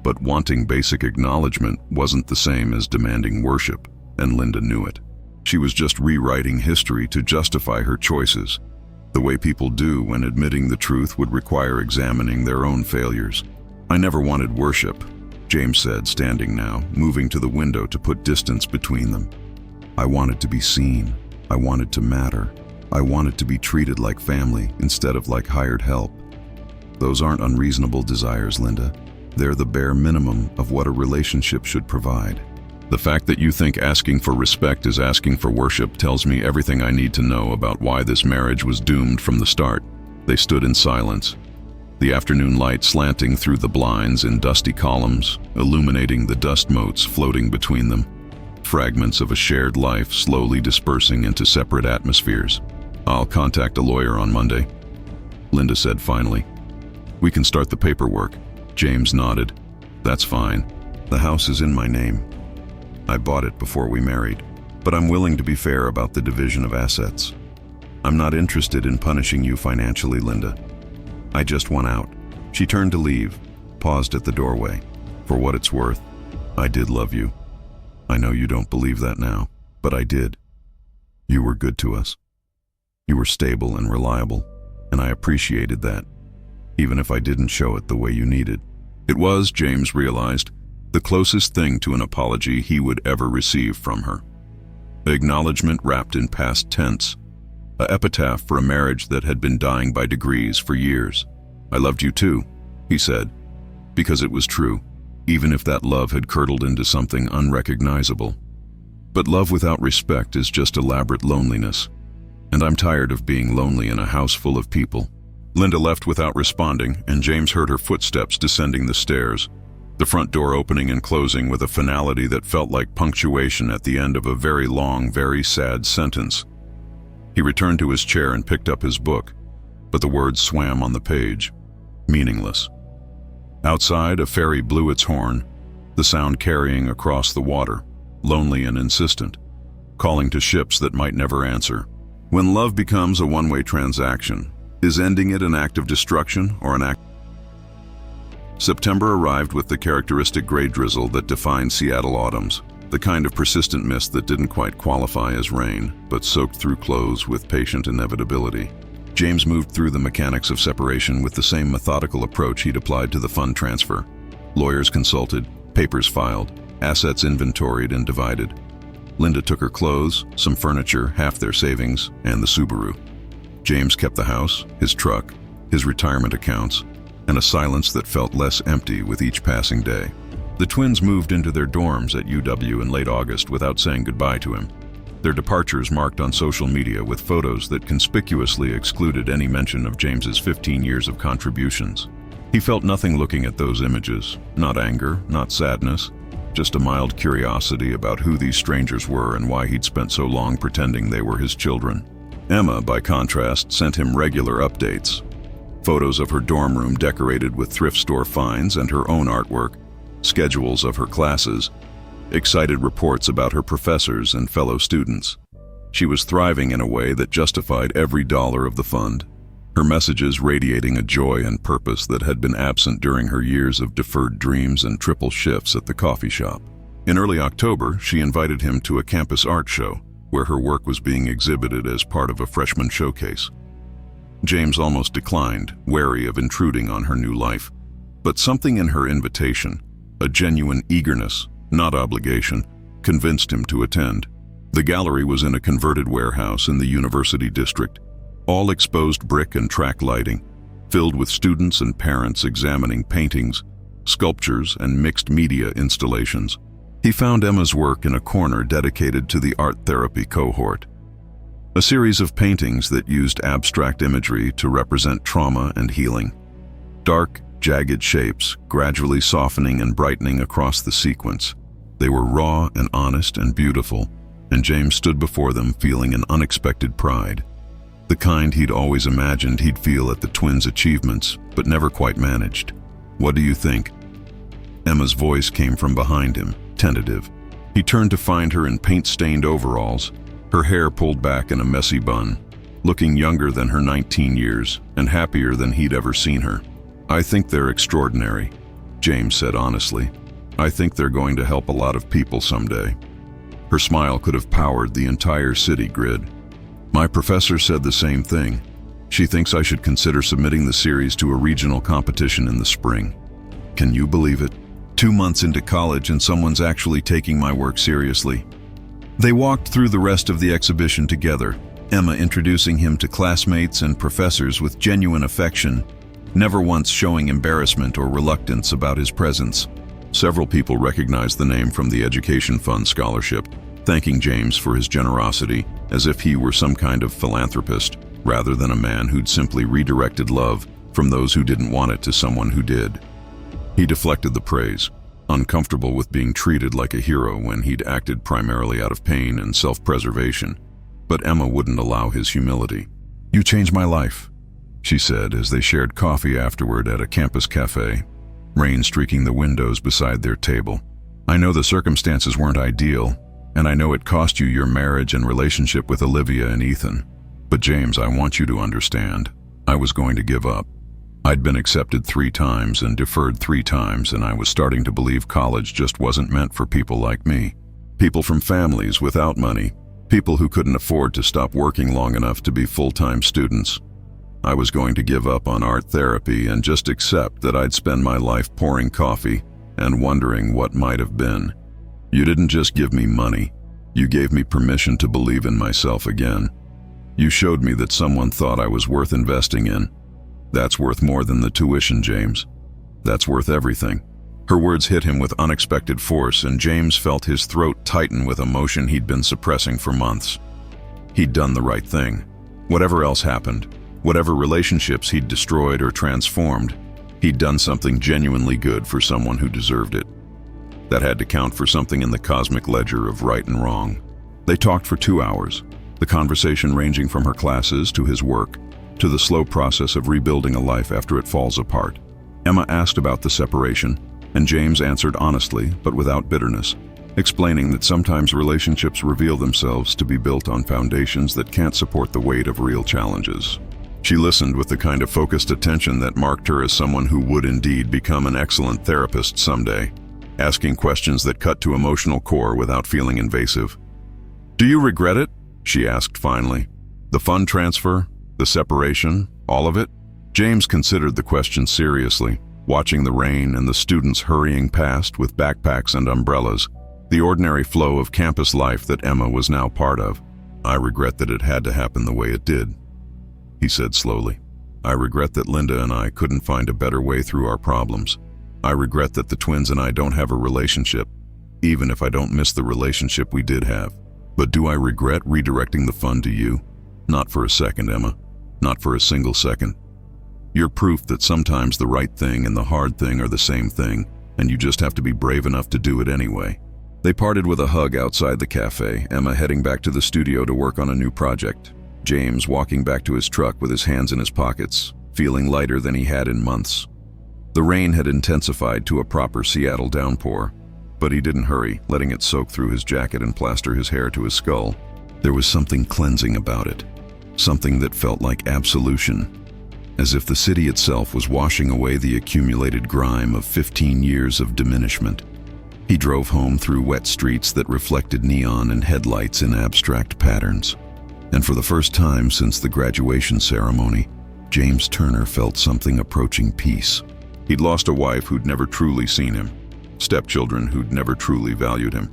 But wanting basic acknowledgement wasn't the same as demanding worship, and Linda knew it. She was just rewriting history to justify her choices, the way people do when admitting the truth would require examining their own failures. "I never wanted worship," James said, standing now, moving to the window to put distance between them. "I wanted to be seen. I wanted to matter. I wanted to be treated like family instead of like hired help. Those aren't unreasonable desires, Linda. They're the bare minimum of what a relationship should provide. The fact that you think asking for respect is asking for worship tells me everything I need to know about why this marriage was doomed from the start." They stood in silence, the afternoon light slanting through the blinds in dusty columns, illuminating the dust motes floating between them, fragments of a shared life slowly dispersing into separate atmospheres. "I'll contact a lawyer on Monday," Linda said finally. "We can start the paperwork." James nodded. "That's fine. The house is in my name. I bought it before we married, but I'm willing to be fair about the division of assets. I'm not interested in punishing you financially, Linda. I just want out." She turned to leave, paused at the doorway. "For what it's worth, I did love you. I know you don't believe that now, but I did. You were good to us." You were stable and reliable, and I appreciated that, even if I didn't show it the way you needed." It was, James realized, the closest thing to an apology he would ever receive from her. Acknowledgement wrapped in past tense, a epitaph for a marriage that had been dying by degrees for years. "I loved you too," he said, because it was true, even if that love had curdled into something unrecognizable. But love without respect is just elaborate loneliness, and I'm tired of being lonely in a house full of people. Linda left without responding, and James heard her footsteps descending the stairs, the front door opening and closing with a finality that felt like punctuation at the end of a very long, very sad sentence. He returned to his chair and picked up his book, but the words swam on the page, meaningless. Outside, a ferry blew its horn, the sound carrying across the water, lonely and insistent, calling to ships that might never answer. When love becomes a one-way transaction, is ending it an act of destruction or an act? September arrived with the characteristic gray drizzle that defined Seattle autumns, the kind of persistent mist that didn't quite qualify as rain, but soaked through clothes with patient inevitability. James moved through the mechanics of separation with the same methodical approach he'd applied to the fund transfer. Lawyers consulted, papers filed, assets inventoried and divided. Linda took her clothes, some furniture, half their savings, and the Subaru. James kept the house, his truck, his retirement accounts, and a silence that felt less empty with each passing day. The twins moved into their dorms at UW in late August without saying goodbye to him. Their departures marked on social media with photos that conspicuously excluded any mention of James's 15 years of contributions. He felt nothing looking at those images, not anger, not sadness, just a mild curiosity about who these strangers were and why he'd spent so long pretending they were his children. Emma, by contrast, sent him regular updates. Photos of her dorm room decorated with thrift store finds and her own artwork, schedules of her classes, excited reports about her professors and fellow students. She was thriving in a way that justified every dollar of the fund, her messages radiating a joy and purpose that had been absent during her years of deferred dreams and triple shifts at the coffee shop. In early October, she invited him to a campus art show, where her work was being exhibited as part of a freshman showcase. James almost declined, wary of intruding on her new life, but something in her invitation, a genuine eagerness, not obligation, convinced him to attend. The gallery was in a converted warehouse in the University District, all exposed brick and track lighting, filled with students and parents examining paintings, sculptures, and mixed media installations. He found Emma's work in a corner dedicated to the art therapy cohort, a series of paintings that used abstract imagery to represent trauma and healing. Dark, jagged shapes, gradually softening and brightening across the sequence. They were raw and honest and beautiful, and James stood before them feeling an unexpected pride, the kind he'd always imagined he'd feel at the twins' achievements, but never quite managed. "What do you think?" Emma's voice came from behind him, tentative. He turned to find her in paint-stained overalls, her hair pulled back in a messy bun, looking younger than her 19 years and happier than he'd ever seen her. "I think they're extraordinary," James said honestly. "I think they're going to help a lot of people someday." Her smile could have powered the entire city grid. "My professor said the same thing. She thinks I should consider submitting the series to a regional competition in the spring. Can you believe it? 2 months into college and someone's actually taking my work seriously." They walked through the rest of the exhibition together, Emma introducing him to classmates and professors with genuine affection, never once showing embarrassment or reluctance about his presence. Several people recognized the name from the Education Fund scholarship, thanking James for his generosity, as if he were some kind of philanthropist, rather than a man who'd simply redirected love from those who didn't want it to someone who did. He deflected the praise, uncomfortable with being treated like a hero when he'd acted primarily out of pain and self-preservation. But Emma wouldn't allow his humility. "You changed my life," she said as they shared coffee afterward at a campus cafe, rain streaking the windows beside their table. "I know the circumstances weren't ideal, and I know it cost you your marriage and relationship with Olivia and Ethan. But James, I want you to understand, I was going to give up. I'd been accepted 3 times and deferred 3 times, and I was starting to believe college just wasn't meant for people like me. People from families without money, People who couldn't afford to stop working long enough to be full-time students. I was going to give up on art therapy and just accept that I'd spend my life pouring coffee and wondering what might have been. You didn't just give me money. You gave me permission to believe in myself again. You showed me that someone thought I was worth investing in. That's worth more than the tuition, James. That's worth everything. Her words hit him with unexpected force, and James felt his throat tighten with emotion he'd been suppressing for months. He'd done the right thing. Whatever else happened, whatever relationships he'd destroyed or transformed, he'd done something genuinely good for someone who deserved it. That had to count for something in the cosmic ledger of right and wrong. They talked for 2 hours, the conversation ranging from her classes to his work, to the slow process of rebuilding a life after it falls apart. Emma asked about the separation, and James answered honestly, but without bitterness, explaining that sometimes relationships reveal themselves to be built on foundations that can't support the weight of real challenges. She listened with the kind of focused attention that marked her as someone who would indeed become an excellent therapist someday, asking questions that cut to emotional core without feeling invasive. "Do you regret it?" she asked finally. "The fund transfer, the separation, all of it?" James considered the question seriously, watching the rain and the students hurrying past with backpacks and umbrellas, the ordinary flow of campus life that Emma was now part of. "I regret that it had to happen the way it did," he said slowly. "I regret that Linda and I couldn't find a better way through our problems. I regret that the twins and I don't have a relationship, even if I don't miss the relationship we did have. But do I regret redirecting the fund to you? Not for a second, Emma. Not for a single second. You're proof that sometimes the right thing and the hard thing are the same thing, and you just have to be brave enough to do it anyway." They parted with a hug outside the cafe, Emma heading back to the studio to work on a new project. James walking back to his truck with his hands in his pockets, feeling lighter than he had in months. The rain had intensified to a proper Seattle downpour, but he didn't hurry, letting it soak through his jacket and plaster his hair to his skull. There was something cleansing about it, something that felt like absolution, as if the city itself was washing away the accumulated grime of 15 years of diminishment. He drove home through wet streets that reflected neon and headlights in abstract patterns. And for the first time since the graduation ceremony, James Turner felt something approaching peace. He'd lost a wife who'd never truly seen him, stepchildren who'd never truly valued him,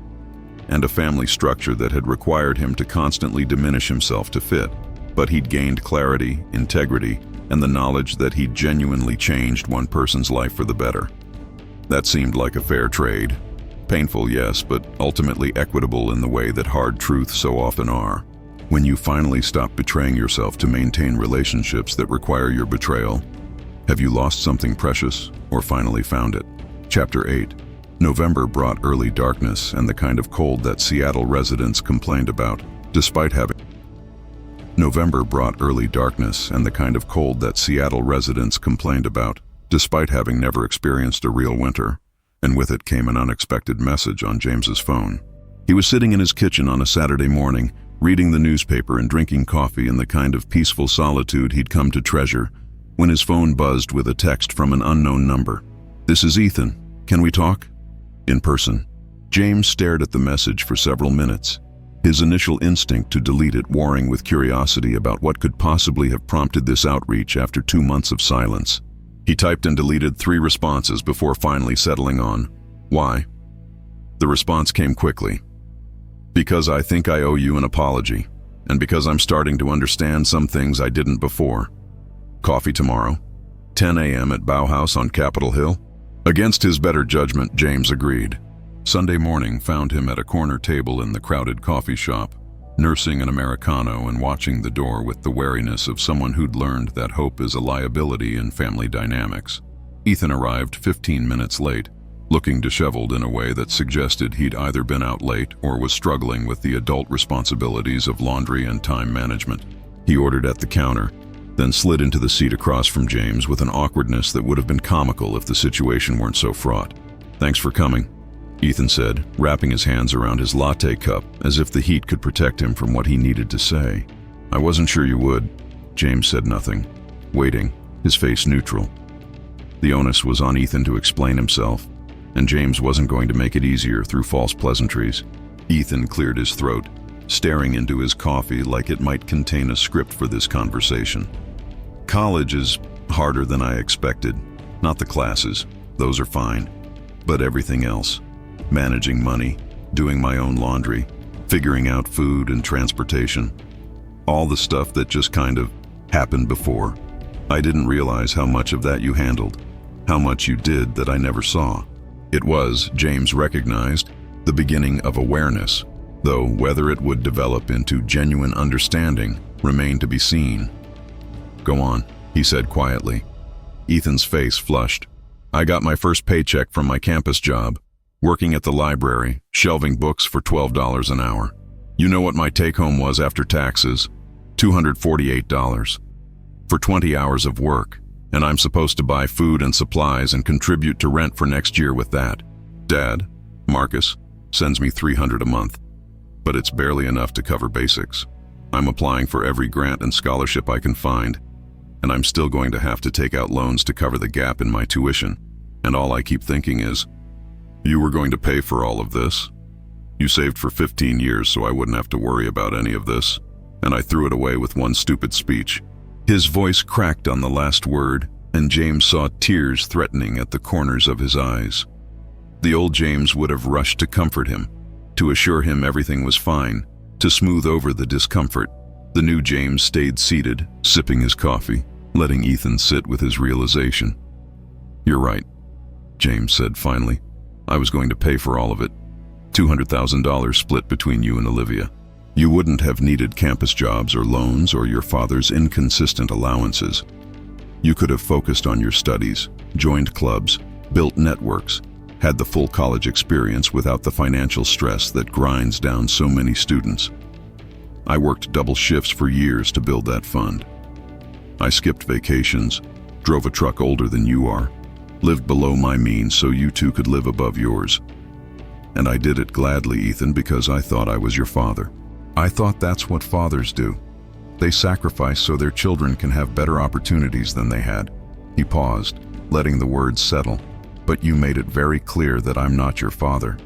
and a family structure that had required him to constantly diminish himself to fit. But he'd gained clarity, integrity, and the knowledge that he'd genuinely changed one person's life for the better. That seemed like a fair trade. Painful, yes, but ultimately equitable in the way that hard truths so often are. When you finally stop betraying yourself to maintain relationships that require your betrayal, have you lost something precious or finally found it? Chapter 8. November brought early darkness and the kind of cold that Seattle residents complained about, despite having November brought early darkness and the kind of cold that Seattle residents complained about, despite having never experienced a real winter, and with it came an unexpected message on James's phone. He was sitting in his kitchen on a Saturday morning, reading the newspaper and drinking coffee in the kind of peaceful solitude he'd come to treasure, when his phone buzzed with a text from an unknown number. "This is Ethan. Can we talk?" In person. James stared at the message for several minutes, his initial instinct to delete it warring with curiosity about what could possibly have prompted this outreach after 2 months of silence. He typed and deleted 3 responses before finally settling on, "Why?" The response came quickly. "Because I think I owe you an apology, and because I'm starting to understand some things I didn't before. Coffee tomorrow, 10 a.m. at Bauhaus on Capitol Hill?" Against his better judgment, James agreed. Sunday morning found him at a corner table in the crowded coffee shop, nursing an Americano and watching the door with the wariness of someone who'd learned that hope is a liability in family dynamics. Ethan arrived 15 minutes late, looking disheveled in a way that suggested he'd either been out late or was struggling with the adult responsibilities of laundry and time management. He ordered at the counter, then slid into the seat across from James with an awkwardness that would have been comical if the situation weren't so fraught. "Thanks for coming," Ethan said, wrapping his hands around his latte cup as if the heat could protect him from what he needed to say. "I wasn't sure you would." James said nothing, waiting, his face neutral. The onus was on Ethan to explain himself, and James wasn't going to make it easier through false pleasantries. Ethan cleared his throat. staring into his coffee like it might contain a script for this conversation. College is harder than I expected. Not the classes, those are fine, but everything else. Managing money, doing my own laundry, figuring out food and transportation. All the stuff that just kind of happened before. I didn't realize how much of that you handled, how much you did that I never saw. It was, James recognized, the beginning of awareness, though whether it would develop into genuine understanding remained to be seen. "Go on," he said quietly. Ethan's face flushed. "I got my first paycheck from my campus job, working at the library, shelving books for $12 an hour. You know what my take-home was after taxes? $248. For 20 hours of work, and I'm supposed to buy food and supplies and contribute to rent for next year with that. Dad, Marcus, sends me $300 a month, but it's barely enough to cover basics. I'm applying for every grant and scholarship I can find, and I'm still going to have to take out loans to cover the gap in my tuition, and all I keep thinking is, you were going to pay for all of this? You saved for 15 years so I wouldn't have to worry about any of this, and I threw it away with one stupid speech." His voice cracked on the last word, and James saw tears threatening at the corners of his eyes. The old James would have rushed to comfort him, to assure him everything was fine, to smooth over the discomfort. The new James stayed seated, sipping his coffee, letting Ethan sit with his realization. "You're right," James said finally. "I was going to pay for all of it. $200,000 split between you and Olivia. You wouldn't have needed campus jobs or loans or your father's inconsistent allowances. You could have focused on your studies, joined clubs, built networks, had the full college experience without the financial stress that grinds down so many students. I worked double shifts for years to build that fund. I skipped vacations, drove a truck older than you are, lived below my means so you two could live above yours. And I did it gladly, Ethan, because I thought I was your father. I thought that's what fathers do. They sacrifice so their children can have better opportunities than they had." He paused, letting the words settle. "But you made it very clear that I'm not your father.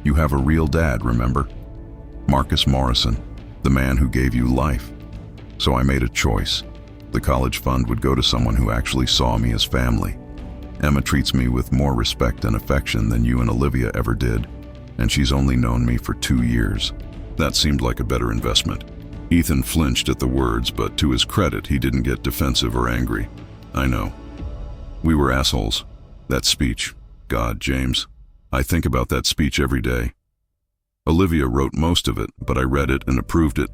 You have a real dad, remember? Marcus Morrison, the man who gave you life. So I made a choice. The college fund would go to someone who actually saw me as family. Emma treats me with more respect and affection than you and Olivia ever did, and she's only known me for 2 years. That seemed like a better investment." Ethan flinched at the words, but to his credit, he didn't get defensive or angry. "I know. We were assholes. That speech. God, James. I think about that speech every day. Olivia wrote most of it, but I read it and approved it,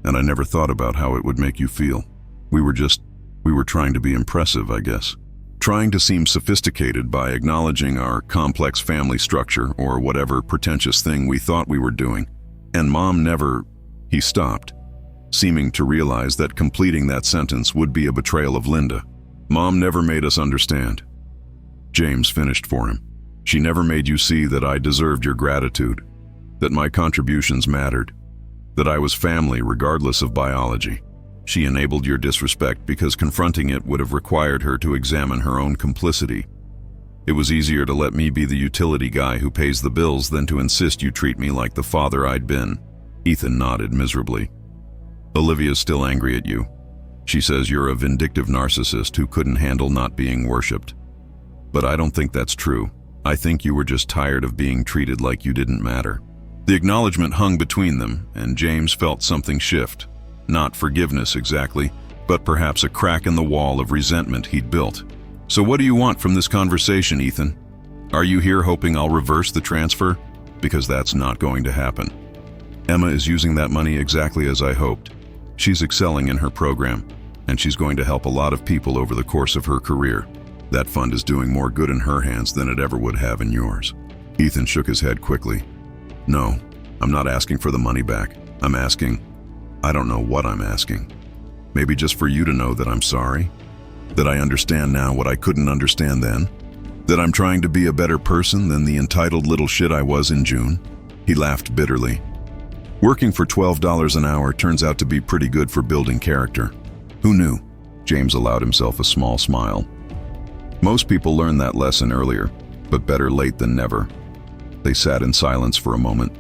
and I never thought about how it would make you feel. We were trying to be impressive, I guess. Trying to seem sophisticated by acknowledging our complex family structure or whatever pretentious thing we thought we were doing. And Mom never..." He stopped, seeming to realize that completing that sentence would be a betrayal of Linda. "Mom never made us understand." James finished for him. "She never made you see that I deserved your gratitude, that my contributions mattered, that I was family regardless of biology. She enabled your disrespect because confronting it would have required her to examine her own complicity. It was easier to let me be the utility guy who pays the bills than to insist you treat me like the father I'd been." Ethan nodded miserably. "Olivia's still angry at you. She says you're a vindictive narcissist who couldn't handle not being worshipped. But I don't think that's true. I think you were just tired of being treated like you didn't matter." The acknowledgement hung between them, and James felt something shift. Not forgiveness exactly, but perhaps a crack in the wall of resentment he'd built. "So what do you want from this conversation, Ethan? Are you here hoping I'll reverse the transfer? Because that's not going to happen. Emma is using that money exactly as I hoped. She's excelling in her program, and she's going to help a lot of people over the course of her career. That fund is doing more good in her hands than it ever would have in yours." Ethan shook his head quickly. "No, I'm not asking for the money back. I don't know what I'm asking. Maybe just for you to know that I'm sorry, that I understand now what I couldn't understand then, that I'm trying to be a better person than the entitled little shit I was in June." He laughed bitterly. "Working for $12 an hour turns out to be pretty good for building character. Who knew?" James allowed himself a small smile. "Most people learn that lesson earlier, but better late than never." They sat in silence for a moment,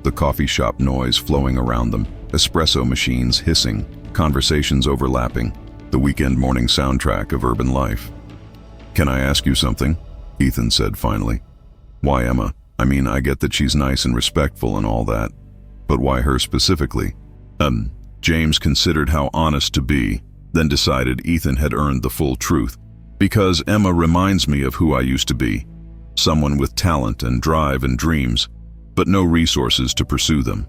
the coffee shop noise flowing around them, espresso machines hissing, conversations overlapping, the weekend morning soundtrack of urban life. "Can I ask you something?" Ethan said finally. "Why Emma? I mean, I get that she's nice and respectful and all that, but why her specifically?" James considered how honest to be, then decided Ethan had earned the full truth. "Because Emma reminds me of who I used to be, someone with talent and drive and dreams, but no resources to pursue them.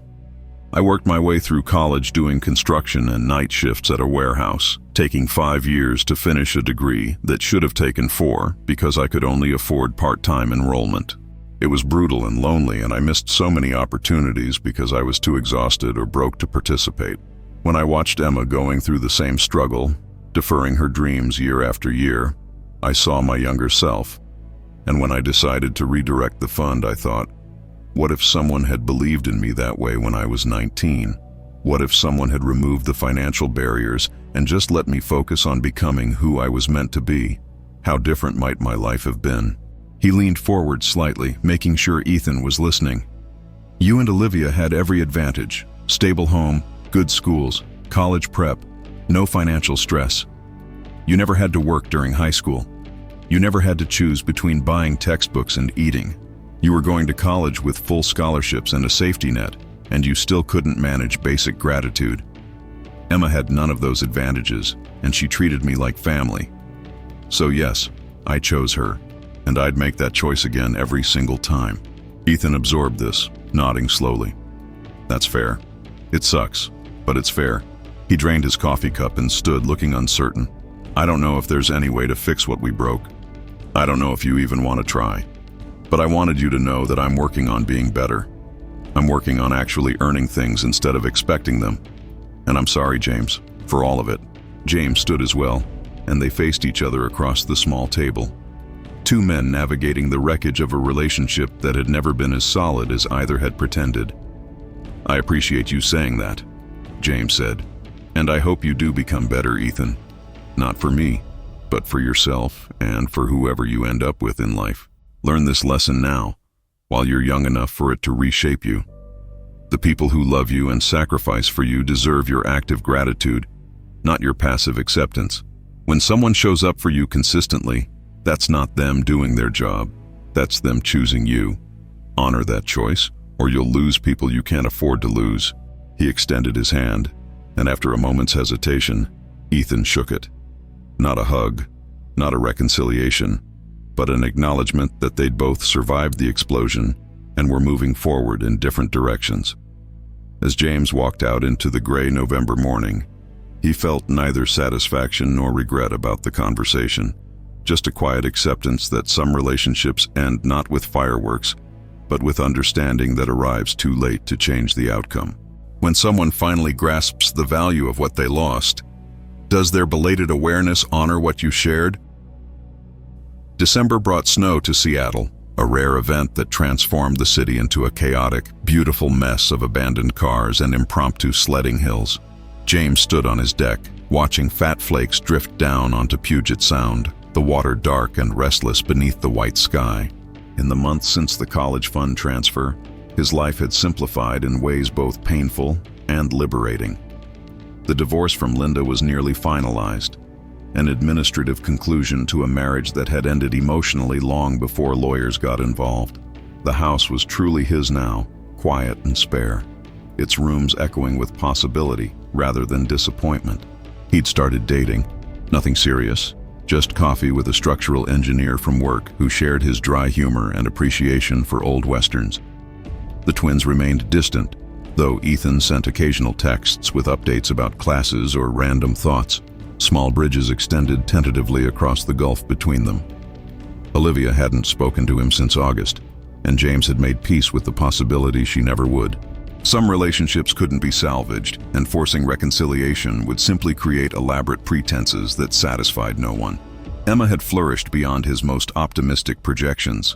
I worked my way through college doing construction and night shifts at a warehouse, taking 5 years to finish a degree that should have taken 4 because I could only afford part-time enrollment. It was brutal and lonely, and I missed so many opportunities because I was too exhausted or broke to participate. When I watched Emma going through the same struggle, deferring her dreams year after year, I saw my younger self. And when I decided to redirect the fund, I thought, what if someone had believed in me that way when I was 19? What if someone had removed the financial barriers and just let me focus on becoming who I was meant to be? How different might my life have been?" He leaned forward slightly, making sure Ethan was listening. "You and Olivia had every advantage: stable home, good schools, college prep, no financial stress. You never had to work during high school. You never had to choose between buying textbooks and eating. You were going to college with full scholarships and a safety net, and you still couldn't manage basic gratitude. Emma had none of those advantages, and she treated me like family. So yes, I chose her, and I'd make that choice again every single time." Ethan absorbed this, nodding slowly. "That's fair. It sucks, but it's fair." He drained his coffee cup and stood looking uncertain. "I don't know if there's any way to fix what we broke. I don't know if you even want to try. But I wanted you to know that I'm working on being better. I'm working on actually earning things instead of expecting them. And I'm sorry, James, for all of it." James stood as well, and they faced each other across the small table. Two men navigating the wreckage of a relationship that had never been as solid as either had pretended. "I appreciate you saying that," James said. "And I hope you do become better, Ethan. Not for me, but for yourself and for whoever you end up with in life. Learn this lesson now, while you're young enough for it to reshape you. The people who love you and sacrifice for you deserve your active gratitude, not your passive acceptance. When someone shows up for you consistently, that's not them doing their job, that's them choosing you. Honor that choice, or you'll lose people you can't afford to lose." He extended his hand, and after a moment's hesitation, Ethan shook it. Not a hug, not a reconciliation, but an acknowledgement that they'd both survived the explosion and were moving forward in different directions. As James walked out into the gray November morning, he felt neither satisfaction nor regret about the conversation, just a quiet acceptance that some relationships end not with fireworks, but with understanding that arrives too late to change the outcome. When someone finally grasps the value of what they lost, does their belated awareness honor what you shared? December brought snow to Seattle, a rare event that transformed the city into a chaotic, beautiful mess of abandoned cars and impromptu sledding hills. James stood on his deck, watching fat flakes drift down onto Puget Sound, the water dark and restless beneath the white sky. In the months since the college fund transfer, his life had simplified in ways both painful and liberating. The divorce from Linda was nearly finalized, an administrative conclusion to a marriage that had ended emotionally long before lawyers got involved. The house was truly his now, quiet and spare, its rooms echoing with possibility rather than disappointment. He'd started dating, nothing serious, just coffee with a structural engineer from work who shared his dry humor and appreciation for old westerns. The twins remained distant, though Ethan sent occasional texts with updates about classes or random thoughts. Small bridges extended tentatively across the gulf between them. Olivia hadn't spoken to him since August, and James had made peace with the possibility she never would. Some relationships couldn't be salvaged, and forcing reconciliation would simply create elaborate pretenses that satisfied no one. Emma had flourished beyond his most optimistic projections.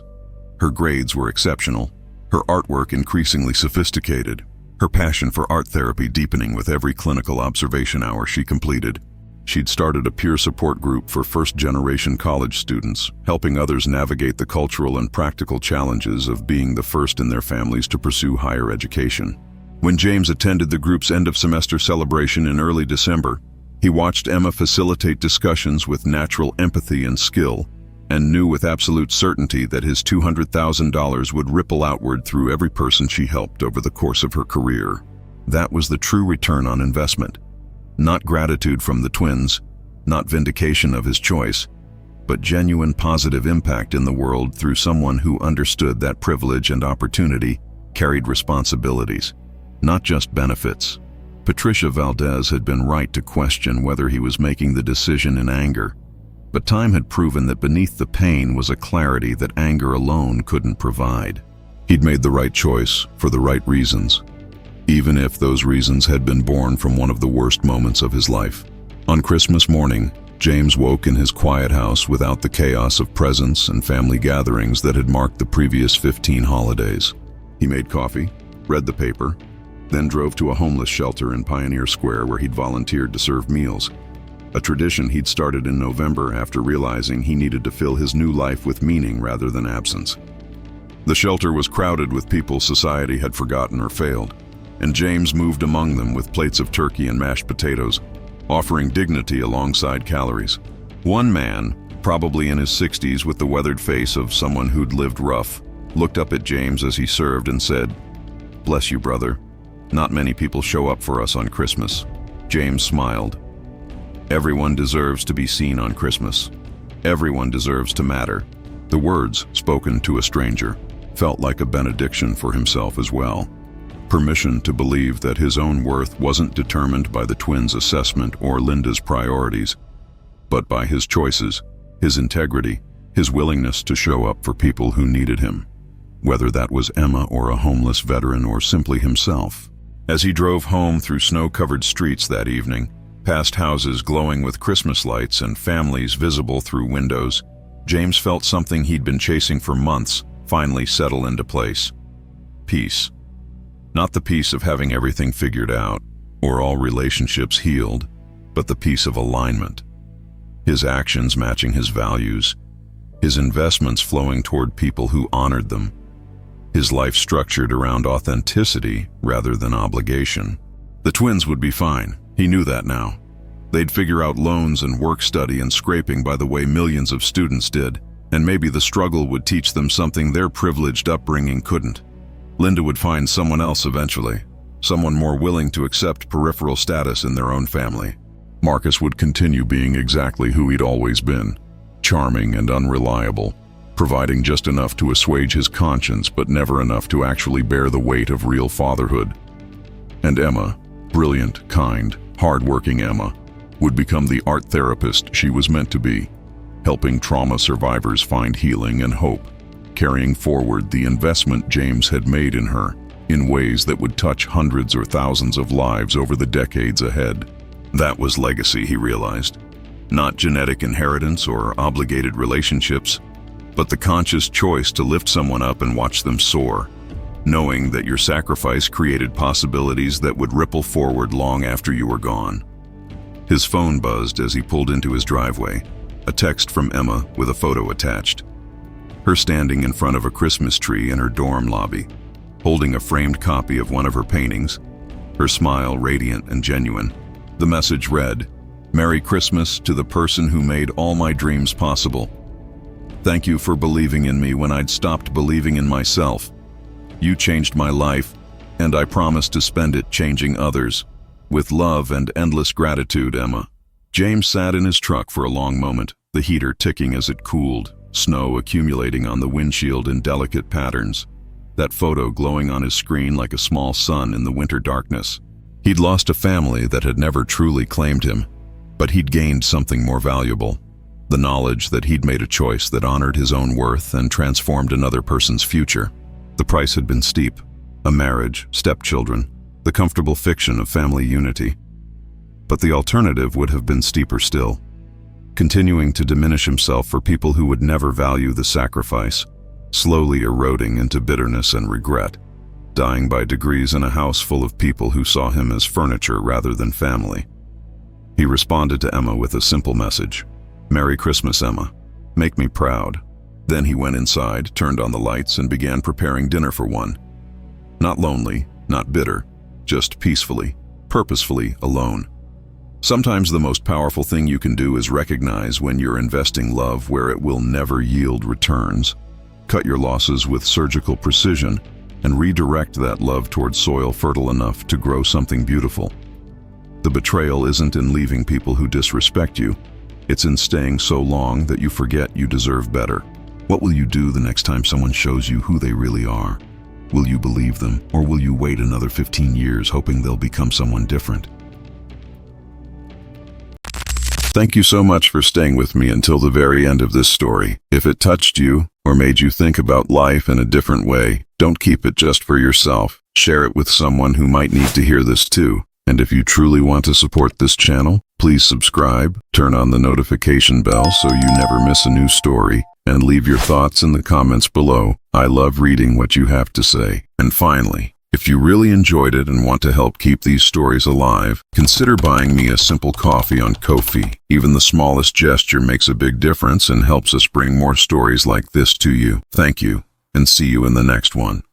Her grades were exceptional, her artwork increasingly sophisticated, her passion for art therapy deepening with every clinical observation hour she completed. She'd started a peer support group for first-generation college students, helping others navigate the cultural and practical challenges of being the first in their families to pursue higher education. When James attended the group's end-of-semester celebration in early December, he watched Emma facilitate discussions with natural empathy and skill, and knew with absolute certainty that his $200,000 would ripple outward through every person she helped over the course of her career. That was the true return on investment. Not gratitude from the twins, not vindication of his choice, but genuine positive impact in the world through someone who understood that privilege and opportunity carried responsibilities, not just benefits. Patricia Valdez had been right to question whether he was making the decision in anger, but time had proven that beneath the pain was a clarity that anger alone couldn't provide. He'd made the right choice for the right reasons, even if those reasons had been born from one of the worst moments of his life. On Christmas morning, James woke in his quiet house without the chaos of presents and family gatherings that had marked the previous 15 holidays. He made coffee, read the paper, then drove to a homeless shelter in Pioneer Square where he'd volunteered to serve meals, a tradition he'd started in November after realizing he needed to fill his new life with meaning rather than absence. The shelter was crowded with people society had forgotten or failed, and James moved among them with plates of turkey and mashed potatoes, offering dignity alongside calories. One man, probably in his 60s with the weathered face of someone who'd lived rough, looked up at James as he served and said, "Bless you, brother. Not many people show up for us on Christmas." James smiled. Everyone deserves to be seen on Christmas. Everyone deserves to matter. The words, spoken to a stranger, felt like a benediction for himself as well. Permission to believe that his own worth wasn't determined by the twins' assessment or Linda's priorities, but by his choices, his integrity, his willingness to show up for people who needed him, whether that was Emma or a homeless veteran or simply himself. As he drove home through snow-covered streets that evening, past houses glowing with Christmas lights and families visible through windows, James felt something he'd been chasing for months finally settle into place. Peace. Not the peace of having everything figured out or all relationships healed, but the peace of alignment. His actions matching his values, his investments flowing toward people who honored them, his life structured around authenticity rather than obligation. The twins would be fine. He knew that now. They'd figure out loans and work study and scraping by the way millions of students did, and maybe the struggle would teach them something their privileged upbringing couldn't. Linda would find someone else eventually, someone more willing to accept peripheral status in their own family. Marcus would continue being exactly who he'd always been, charming and unreliable, providing just enough to assuage his conscience but never enough to actually bear the weight of real fatherhood. And Emma, brilliant, kind, hard-working Emma, would become the art therapist she was meant to be, helping trauma survivors find healing and hope, carrying forward the investment James had made in her in ways that would touch hundreds or thousands of lives over the decades ahead. That was legacy, he realized. Not genetic inheritance or obligated relationships, but the conscious choice to lift someone up and watch them soar, knowing that your sacrifice created possibilities that would ripple forward long after you were gone. His phone buzzed as he pulled into his driveway, a text from Emma with a photo attached. Her standing in front of a Christmas tree in her dorm lobby, holding a framed copy of one of her paintings, her smile radiant and genuine. The message read, "Merry Christmas to the person who made all my dreams possible. Thank you for believing in me when I'd stopped believing in myself. You changed my life, and I promise to spend it changing others. With love and endless gratitude, Emma." James sat in his truck for a long moment, the heater ticking as it cooled, snow accumulating on the windshield in delicate patterns, that photo glowing on his screen like a small sun in the winter darkness. He'd lost a family that had never truly claimed him, but he'd gained something more valuable, the knowledge that he'd made a choice that honored his own worth and transformed another person's future. The price had been steep: a marriage, stepchildren, the comfortable fiction of family unity. But the alternative would have been steeper still: continuing to diminish himself for people who would never value the sacrifice, slowly eroding into bitterness and regret, dying by degrees in a house full of people who saw him as furniture rather than family. He responded to Emma with a simple message. "Merry Christmas, Emma. Make me proud." Then he went inside, turned on the lights, and began preparing dinner for one. Not lonely, not bitter, just peacefully, purposefully alone. Sometimes the most powerful thing you can do is recognize when you're investing love where it will never yield returns. Cut your losses with surgical precision and redirect that love towards soil fertile enough to grow something beautiful. The betrayal isn't in leaving people who disrespect you. It's in staying so long that you forget you deserve better. What will you do the next time someone shows you who they really are? Will you believe them, or will you wait another 15 years hoping they'll become someone different? Thank you so much for staying with me until the very end of this story. If it touched you or made you think about life in a different way, don't keep it just for yourself. Share it with someone who might need to hear this too. And if you truly want to support this channel, please subscribe, turn on the notification bell so you never miss a new story, and leave your thoughts in the comments below. I love reading what you have to say. And finally, if you really enjoyed it and want to help keep these stories alive, consider buying me a simple coffee on Ko-fi. Even the smallest gesture makes a big difference and helps us bring more stories like this to you. Thank you, and see you in the next one.